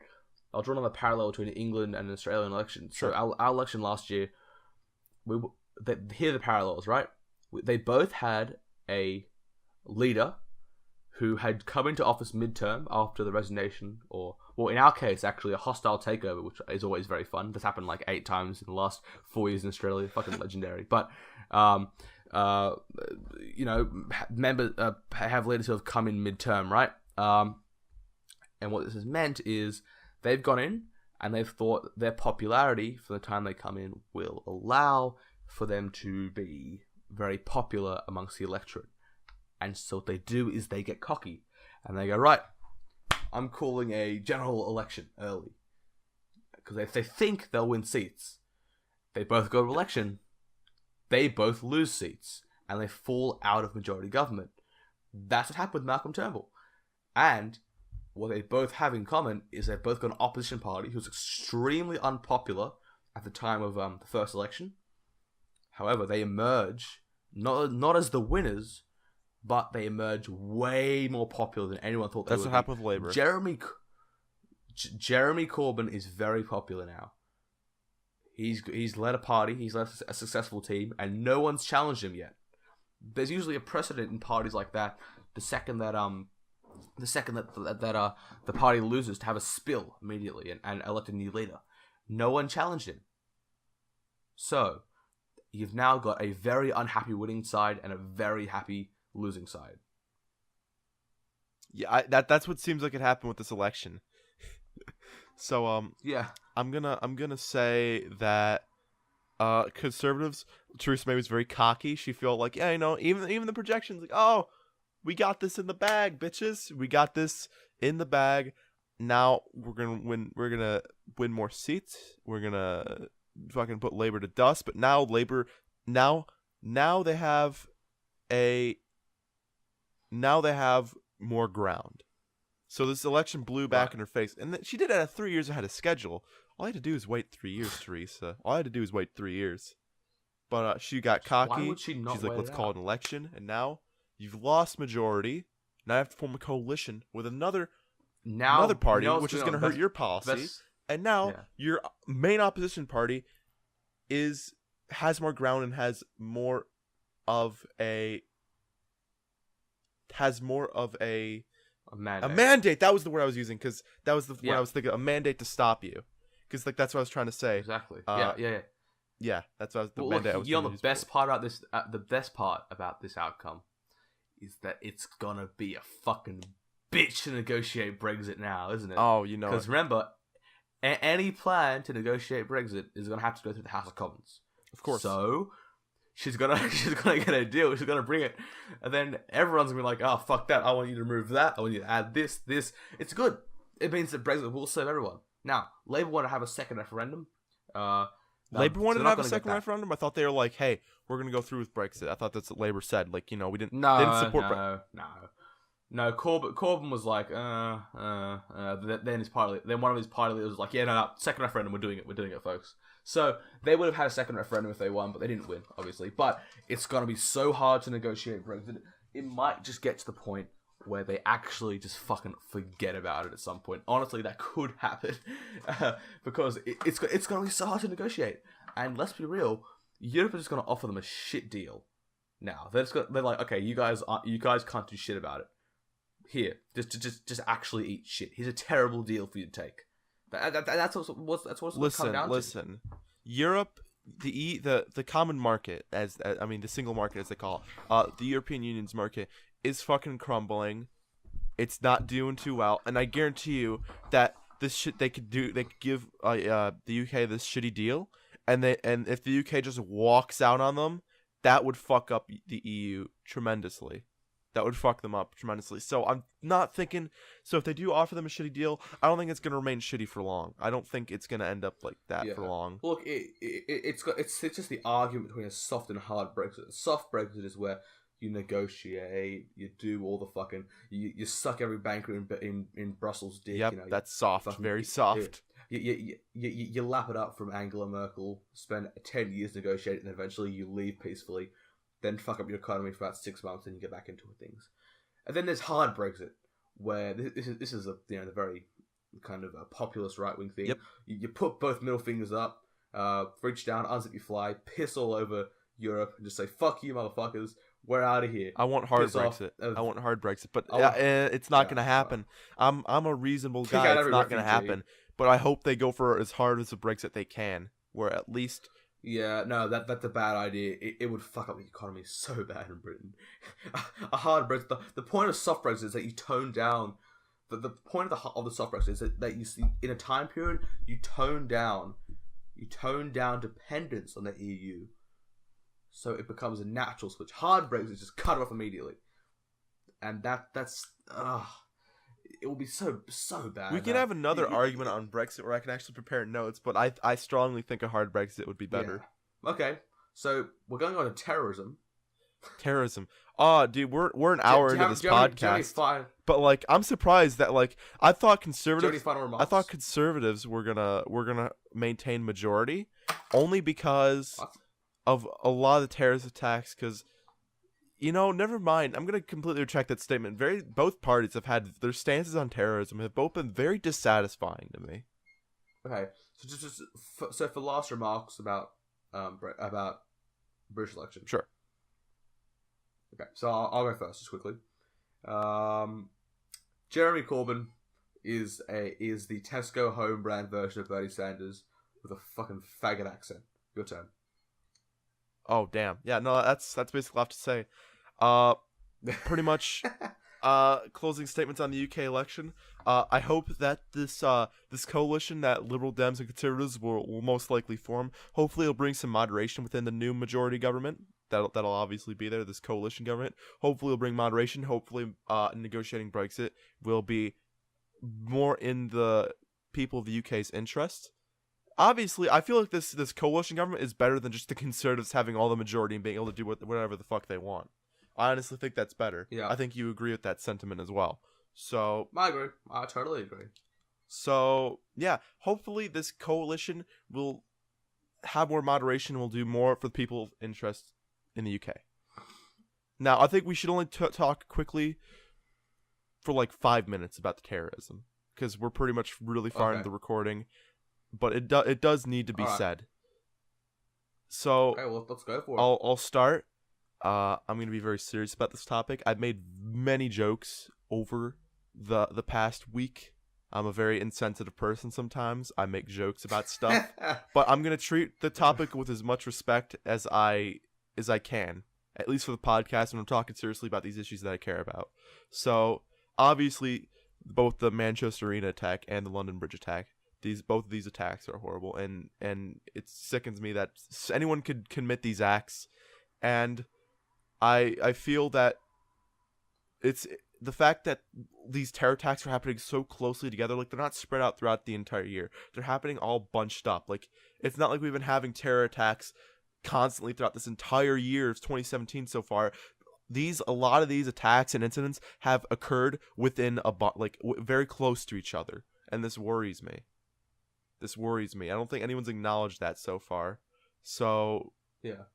I'll draw another parallel between England and an Australian election.
Sure.
So our election last year, here are the parallels, right? They both had a leader who had come into office midterm after the resignation, or, well, in our case, actually a hostile takeover, which is always very fun. This happened 8 times in the last 4 years in Australia. Fucking legendary. But, members have leaders who have come in midterm, right? And what this has meant is they've gone in and they've thought their popularity for the time they come in will allow for them to be very popular amongst the electorate. And so what they do is they get cocky and they go, right, I'm calling a general election early. Because if they think they'll win seats, they both go to election, they both lose seats, and they fall out of majority government. That's what happened with Malcolm Turnbull. And what they both have in common is they've both got an opposition party who's extremely unpopular at the time of the first election. However, they emerge not as the winners, but they emerge way more popular than anyone thought they would.
That's what happened with Labour.
Jeremy Corbyn is very popular now. He's led a party, he's led a successful team, and no one's challenged him yet. There's usually a precedent in parties like that. The second that the party loses, to have a spill immediately and elect a new leader. No one challenged him. So you've now got a very unhappy winning side and a very happy losing side.
Yeah, that's what seems like it happened with this election. So
yeah,
I'm gonna say that conservatives, Theresa May was very cocky. She felt like, yeah, even the projections, like, oh, we got this in the bag, bitches. We got this in the bag. Now we're gonna win. We're gonna win more seats. We're gonna fucking put Labour to dust. But now Labour, now they have more ground. So this election blew back in her face, and she did it 3 years ahead of schedule. All I had to do is wait 3 years, Theresa. All I had to do is wait 3 years. But she got cocky.
Why would she not?
She's like, let's call it an election. And now you've lost majority. Now you have to form a coalition with another party, which is going to hurt your policy. And now your main opposition party has more ground and has more of a mandate. A mandate. That was the word I was using, because that was the word I was thinking. A mandate to stop you, because like that's what I was trying to say.
Exactly.
Yeah. That's what the
mandate.
I was.
The best part about this. The best part about this outcome is that it's gonna be a fucking bitch to negotiate Brexit now, isn't it?
Oh,
Because remember, any plan to negotiate Brexit is gonna have to go through the House of Commons.
Of course.
So she's gonna get a deal. She's gonna bring it, and then everyone's gonna be like, "Oh, fuck that! I want you to remove that. I want you to add this. It's good. It means that Brexit will serve everyone." Now, Labour want to have a second referendum.
Labour wanted to have a second referendum. I thought they were like, "Hey, we're gonna go through with Brexit." I thought that's what Labour said. Like, we didn't.
No,
they didn't support
No. Corbyn was like, Then his party. Then one of his party leaders was like, "Yeah, no, second referendum. We're doing it, folks." So they would have had a second referendum if they won, but they didn't win, obviously. But it's gonna be so hard to negotiate Brexit. It might just get to the point where they actually just fucking forget about it at some point. Honestly, that could happen because it's gonna be so hard to negotiate. And let's be real, Europe is just gonna offer them a shit deal. Now they're like, okay, you guys can't do shit about it. Here, just actually eat shit. Here's a terrible deal for you to take. That's what it's come down to.
Listen. Europe, the common market, the single market as they call it, the European Union's market is fucking crumbling. It's not doing too well, and I guarantee you that this shit they could give the UK this shitty deal, and if the UK just walks out on them, that would fuck up the EU tremendously. That would fuck them up tremendously. So I'm not thinking. So if they do offer them a shitty deal, I don't think it's going to remain shitty for long. I don't think it's going to end up like that for long.
Look, it's just the argument between a soft and hard Brexit. A soft Brexit is where you negotiate, you do all the fucking, you suck every banker in Brussels' dick.
Yep, that's soft, fucking, very soft.
You lap it up from Angela Merkel, spend 10 years negotiating, and eventually you leave peacefully. Then fuck up your economy for about 6 months, and you get back into things. And then there's hard Brexit, where this is the very kind of a populist right wing thing.
Yep.
You put both middle fingers up, reach down, unzip your fly, piss all over Europe, and just say fuck you, motherfuckers. We're out of here.
I want hard Brexit. I want hard Brexit, but it's not going to happen. I'm a reasonable guy. It's not going to happen. But I hope they go for as hard as a Brexit they can, where at least.
Yeah, no, that's a bad idea. It would fuck up the economy so bad in Britain. A hard Brexit. The point of soft Brexit is that you tone down. The point of the soft Brexit is that you see in a time period you tone down dependence on the EU, so it becomes a natural switch. Hard Brexit is just cut it off immediately, and that's it will be so bad.
We can have another argument on Brexit where I can actually prepare notes, but I strongly think a hard Brexit would be better.
Yeah. Okay, so we're going on to terrorism.
Terrorism. Oh, dude, we're an hour into this podcast. But like, I'm surprised that like I thought conservatives were gonna maintain majority, only because of a lot of the terrorist attacks. Because, you know, never mind. I'm gonna completely retract that statement. Both parties have had their stances on terrorism have both been very dissatisfying to me.
Okay, so for last remarks about British election.
Sure.
Okay, so I'll go first, just quickly. Jeremy Corbyn is the Tesco home brand version of Bernie Sanders with a fucking faggot accent. Your turn.
Oh damn! Yeah, no, that's basically all I have to say. Pretty much. Closing statements on the UK election. I hope that this coalition that Liberal Dems and Conservatives will most likely form, hopefully it'll bring some moderation within the new majority government. That'll obviously be there, this coalition government. Hopefully it'll bring moderation. Hopefully negotiating Brexit will be more in the people of the UK's interest. Obviously, I feel like this coalition government is better than just the Conservatives having all the majority and being able to do whatever the fuck they want. I honestly think that's better.
Yeah.
I think you agree with that sentiment as well. So
I agree. I totally agree.
So yeah, hopefully this coalition will have more moderation and will do more for the people of interest in the UK. Now, I think we should only talk quickly for like 5 minutes about the terrorism, because we're pretty much really far into the recording, but it does need to be said. So
okay, well, let's go for it.
I'll start. I'm going to be very serious about this topic. I've made many jokes over the past week. I'm a very insensitive person sometimes. I make jokes about stuff. But I'm going to treat the topic with as much respect as I can, at least for the podcast, when I'm talking seriously about these issues that I care about. So, obviously, both the Manchester Arena attack and the London Bridge attack, both of these attacks are horrible, and it sickens me that anyone could commit these acts. And I feel that it's the fact that these terror attacks are happening so closely together, like they're not spread out throughout the entire year. They're happening all bunched up. Like, it's not like we've been having terror attacks constantly throughout this entire year of 2017 so far. A lot of these attacks and incidents have occurred within very close to each other, and this worries me. I don't think anyone's acknowledged that so far. So
yeah.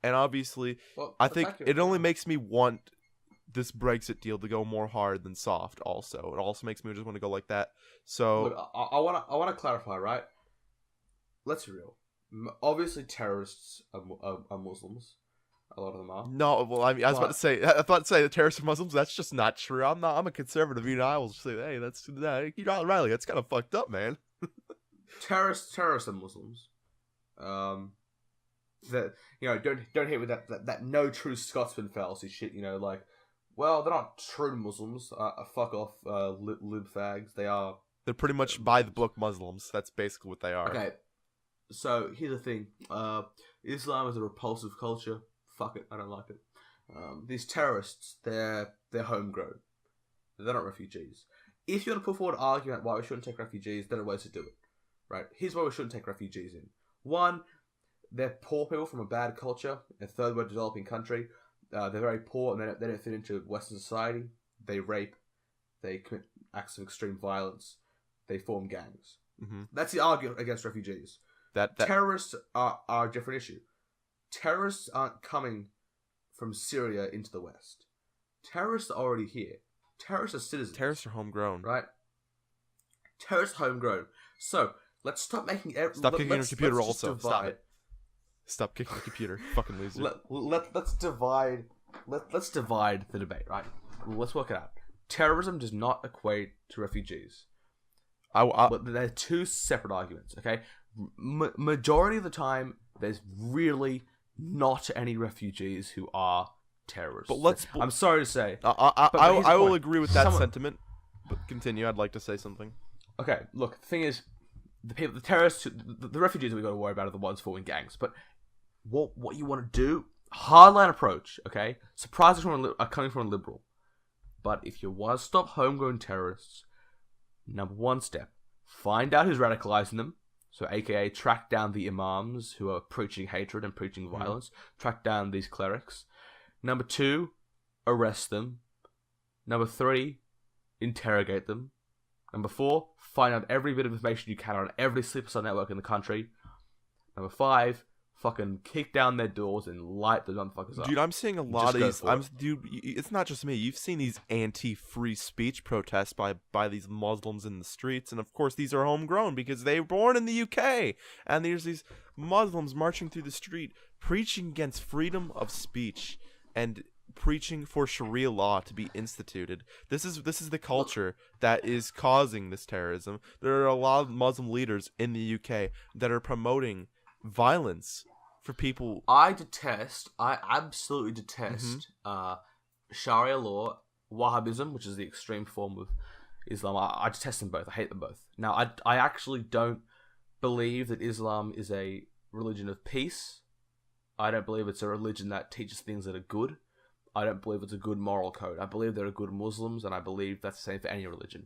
And obviously, I think it only makes me want this Brexit deal to go more hard than soft. Also, it also makes me just want to go like that. So
look, I want to clarify, right? Let's be real. Obviously, terrorists are Muslims. A lot of them are.
No, well, I mean, I was about to say the terrorists are Muslims. That's just not true. I'm a conservative. You know, I will say, hey, Riley, that's kind of fucked up, man.
Terrorists are Muslims. That, you know, don't hit with that no true Scotsman fallacy shit. You know, like, well, they're not true Muslims. Fuck off, lib fags. They're
pretty much by the book Muslims. That's basically what they are.
Okay, so here's the thing. Islam is a repulsive culture. Fuck it, I don't like it. These terrorists, they're homegrown. They're not refugees. If you want to put forward an argument why we shouldn't take refugees, there are ways to do it. Right? Here's why we shouldn't take refugees in. One, they're poor people from a bad culture, a third world developing country. They're very poor and they don't fit into Western society. They rape. They commit acts of extreme violence. They form gangs.
Mm-hmm.
That's the argument against refugees. Terrorists are a different issue. Terrorists aren't coming from Syria into the West. Terrorists are already here. Terrorists are citizens.
Terrorists are homegrown.
Right? Terrorists are homegrown. So, let's stop making...
Stop kicking your computer also. Stop it. Stop kicking your computer. Fucking loser.
Let's divide the debate, right? Let's work it out. Terrorism does not equate to refugees. But they're two separate arguments, okay? Majority of the time, there's really not any refugees who are terrorists. But I'm sorry to say.
I will agree with that sentiment. But continue. I'd like to say something.
Okay, look, the thing is, the terrorists, the refugees that we got to worry about are the ones forming gangs. But what you want to do, hardline approach, okay? Surprisingly coming from a liberal. But if you want to stop homegrown terrorists, number one step, find out who's radicalizing them. So, aka, track down the imams who are preaching hatred and preaching violence. Track down these clerics. Number two, arrest them. Number three, interrogate them. Number four, find out every bit of information you can on every sleeper cell network in the country. Number five, fucking kick down their doors and light the motherfuckers up.
Dude, I'm seeing a lot of these. Dude, it's not just me. You've seen these anti-free speech protests by these Muslims in the streets, and of course these are homegrown because they were born in the UK. And there's these Muslims marching through the street, preaching against freedom of speech and preaching for Sharia law to be instituted. This is the culture that is causing this terrorism. There are a lot of Muslim leaders in the UK that are promoting violence for people.
I absolutely detest Sharia law, Wahhabism, which is the extreme form of Islam. I detest them both. I hate them both. Now, I actually don't believe that Islam is a religion of peace. I don't believe it's a religion that teaches things that are good. I don't believe it's a good moral code. I believe there are good Muslims, and I believe that's the same for any religion.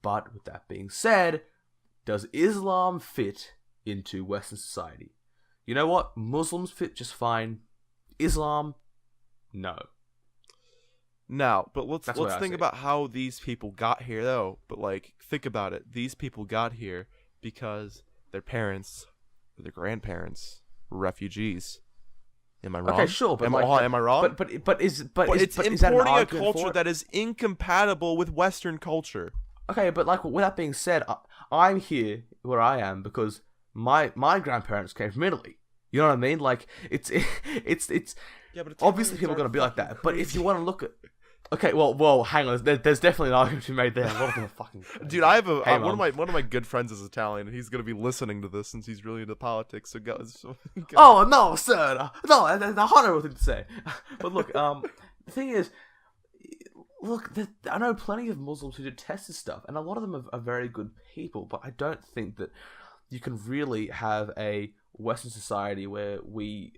But with that being said, does Islam fit into Western society? You know what? Muslims fit just fine. Islam, no.
Now, but let's think about how these people got here, though. But think about it. These people got here because their parents or their grandparents were refugees. Am I wrong?
Okay, sure, but
am I wrong?
But it's
importing a culture that is incompatible with Western culture.
Okay, but with that being said, I'm here where I am because my grandparents came from Italy. You know what I mean? It's
yeah, but
obviously people are gonna be like that. Crazy. But if you want to look at, okay, well, hang on. There's definitely an argument to be made there. A lot of them are fucking crazy.
Dude, I have one of my good friends is Italian, and he's gonna be listening to this since he's really into politics. So go.
Oh no, sir, no, that's a horrible thing to say. But look, the thing is, look, I know plenty of Muslims who detest this stuff, and a lot of them are very good people. But I don't think that you can really have a Western society where we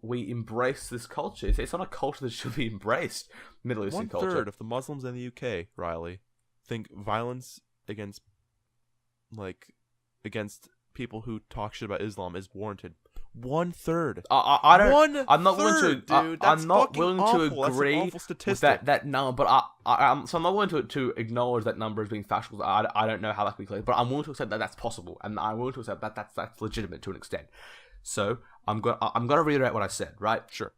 embrace this culture. It's not a culture that should be embraced. Middle Eastern culture.
1/3 of the Muslims in the UK, Riley, think violence against people who talk shit about Islam is warranted. 1/3.
I don't. I'm not willing to.
Dude,
I'm not willing to agree
with
that number. But I'm not willing to acknowledge that number as being factual. I don't know how that can be clear, but I'm willing to accept that that's possible, and I'm willing to accept that that's legitimate to an extent. So I'm gonna reiterate what I said. Right?
Sure.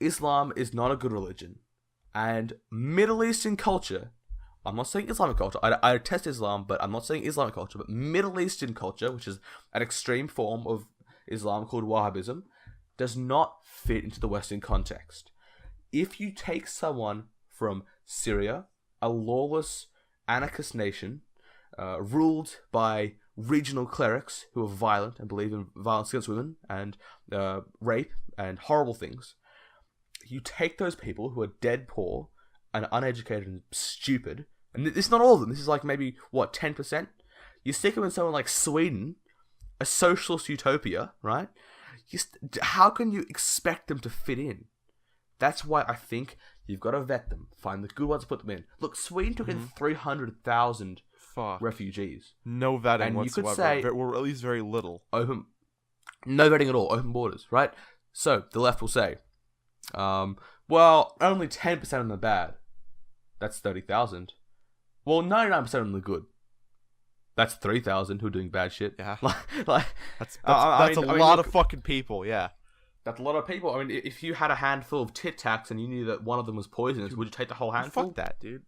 Islam is not a good religion, and Middle Eastern culture. I'm not saying Islamic culture. I detest Islam, but I'm not saying Islamic culture. But Middle Eastern culture, which is an extreme form of Islam called Wahhabism, does not fit into the Western context. If you take someone from Syria, a lawless anarchist nation, ruled by regional clerics who are violent and believe in violence against women and rape and horrible things, you take those people who are dead poor and uneducated and stupid, and this is not all of them, this is maybe, 10%? You stick them in someone like Sweden, a socialist utopia, right? How can you expect them to fit in? That's why I think you've got to vet them, find the good ones, put them in. Look, Sweden took in 300,000 refugees.
No vetting
and
whatsoever.
You could say,
or at least very little.
No vetting at all. Open borders, right? So the left will say, well, only 10% of them are bad. That's 30,000. Well, 99% of them are good. That's 3,000 who are doing bad shit.
Yeah.
That's
a lot of fucking people, yeah.
That's a lot of people. I mean, if you had a handful of Tic Tacs and you knew that one of them was poisonous, would you take the whole handful?
Fuck that, dude.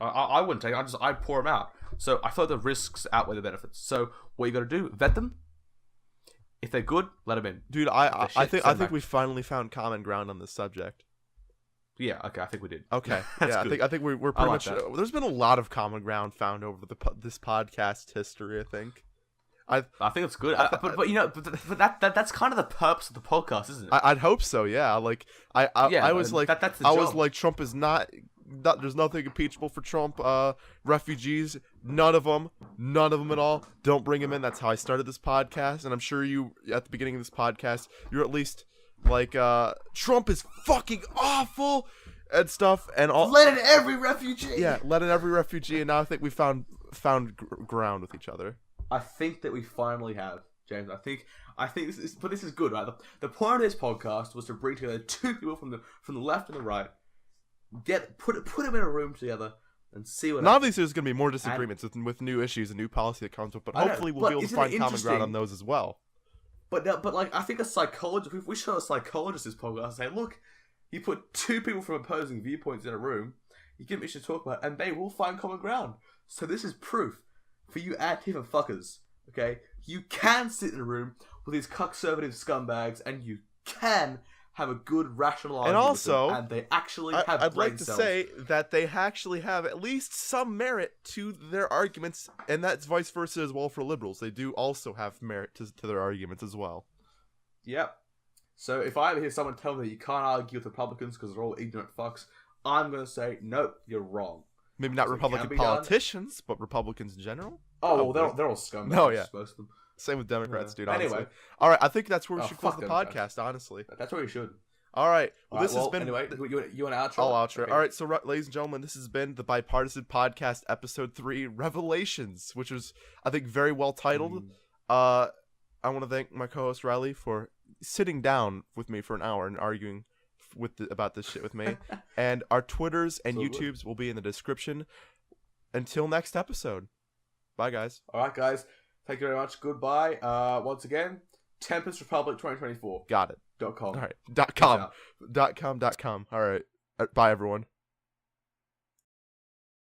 I wouldn't take it. I'd pour them out. So I thought the risks outweigh the benefits. So what you got to do, vet them. If they're good, let them in.
Dude, I think we finally found common ground on this subject.
Yeah, okay, I think we did.
Okay, yeah, I think we're pretty much. There's been a lot of common ground found over this podcast history. I think.
I think it's good, but that's kind of the purpose of the podcast, isn't it?
I'd hope so. Yeah, I was like,
that's the job.
Was like, Trump is not. There's nothing impeachable for Trump. Refugees, none of them at all. Don't bring him in. That's how I started this podcast, and I'm sure you at the beginning of this podcast, you're at least like, Trump is fucking awful. and stuff, and all.
Let in every refugee.
Yeah, let in every refugee, and now I think we found ground with each other.
I think that we finally have, James. I think this is good, right? The point of this podcast was to bring together two people from the left and the right, put them in a room together, and see what.
Obviously, there's going to be more disagreements with new issues and new policy that comes up, but hopefully we'll be able to find common ground on those as well.
But like, I think a psychologist, if we show a psychologist this podcast and say, look, you put two people from opposing viewpoints in a room, you give them issue to talk about, and they will find common ground. So this is proof for you Antifa fuckers, okay? You can sit in a room with these conservative scumbags, and you can have a good rational argument.
And also,
with them, and they actually have
I'd
brain
like to
cells.
say that they actually have at least some merit to their arguments, and that's vice versa as well for liberals. They do also have merit to their arguments as well.
Yep. So if I ever hear someone tell me that you can't argue with Republicans because they're all ignorant fucks, I'm going to say, nope, you're wrong.
Maybe not
So
Republican politicians, but Republicans in general.
Oh, well, they're all scumbags.
Oh, yeah.
Most of them.
Same with Democrats, dude.
Anyway.
Honestly. All right, I think that's where we should close
fuck
the
Democrats.
podcast, honestly.
That's where you should.
All right. Well,
All right,
this has been...
Anyway, you want to outro?
I'll outro.
Okay.
All right, so ladies and gentlemen, this has been the Bipartisan Podcast, Episode 3, Revelations, which was, I think, very well titled. I want to thank my co-host, Riley, for sitting down with me for an hour and arguing about this shit with me. And our Twitters and YouTubes will be in the description. Until next episode. Bye, guys.
All right, guys. Thank you very much. Goodbye. Once again, Tempest Republic 2024.
Got it.
.com.
All right. .com. .com. All right. Bye, everyone.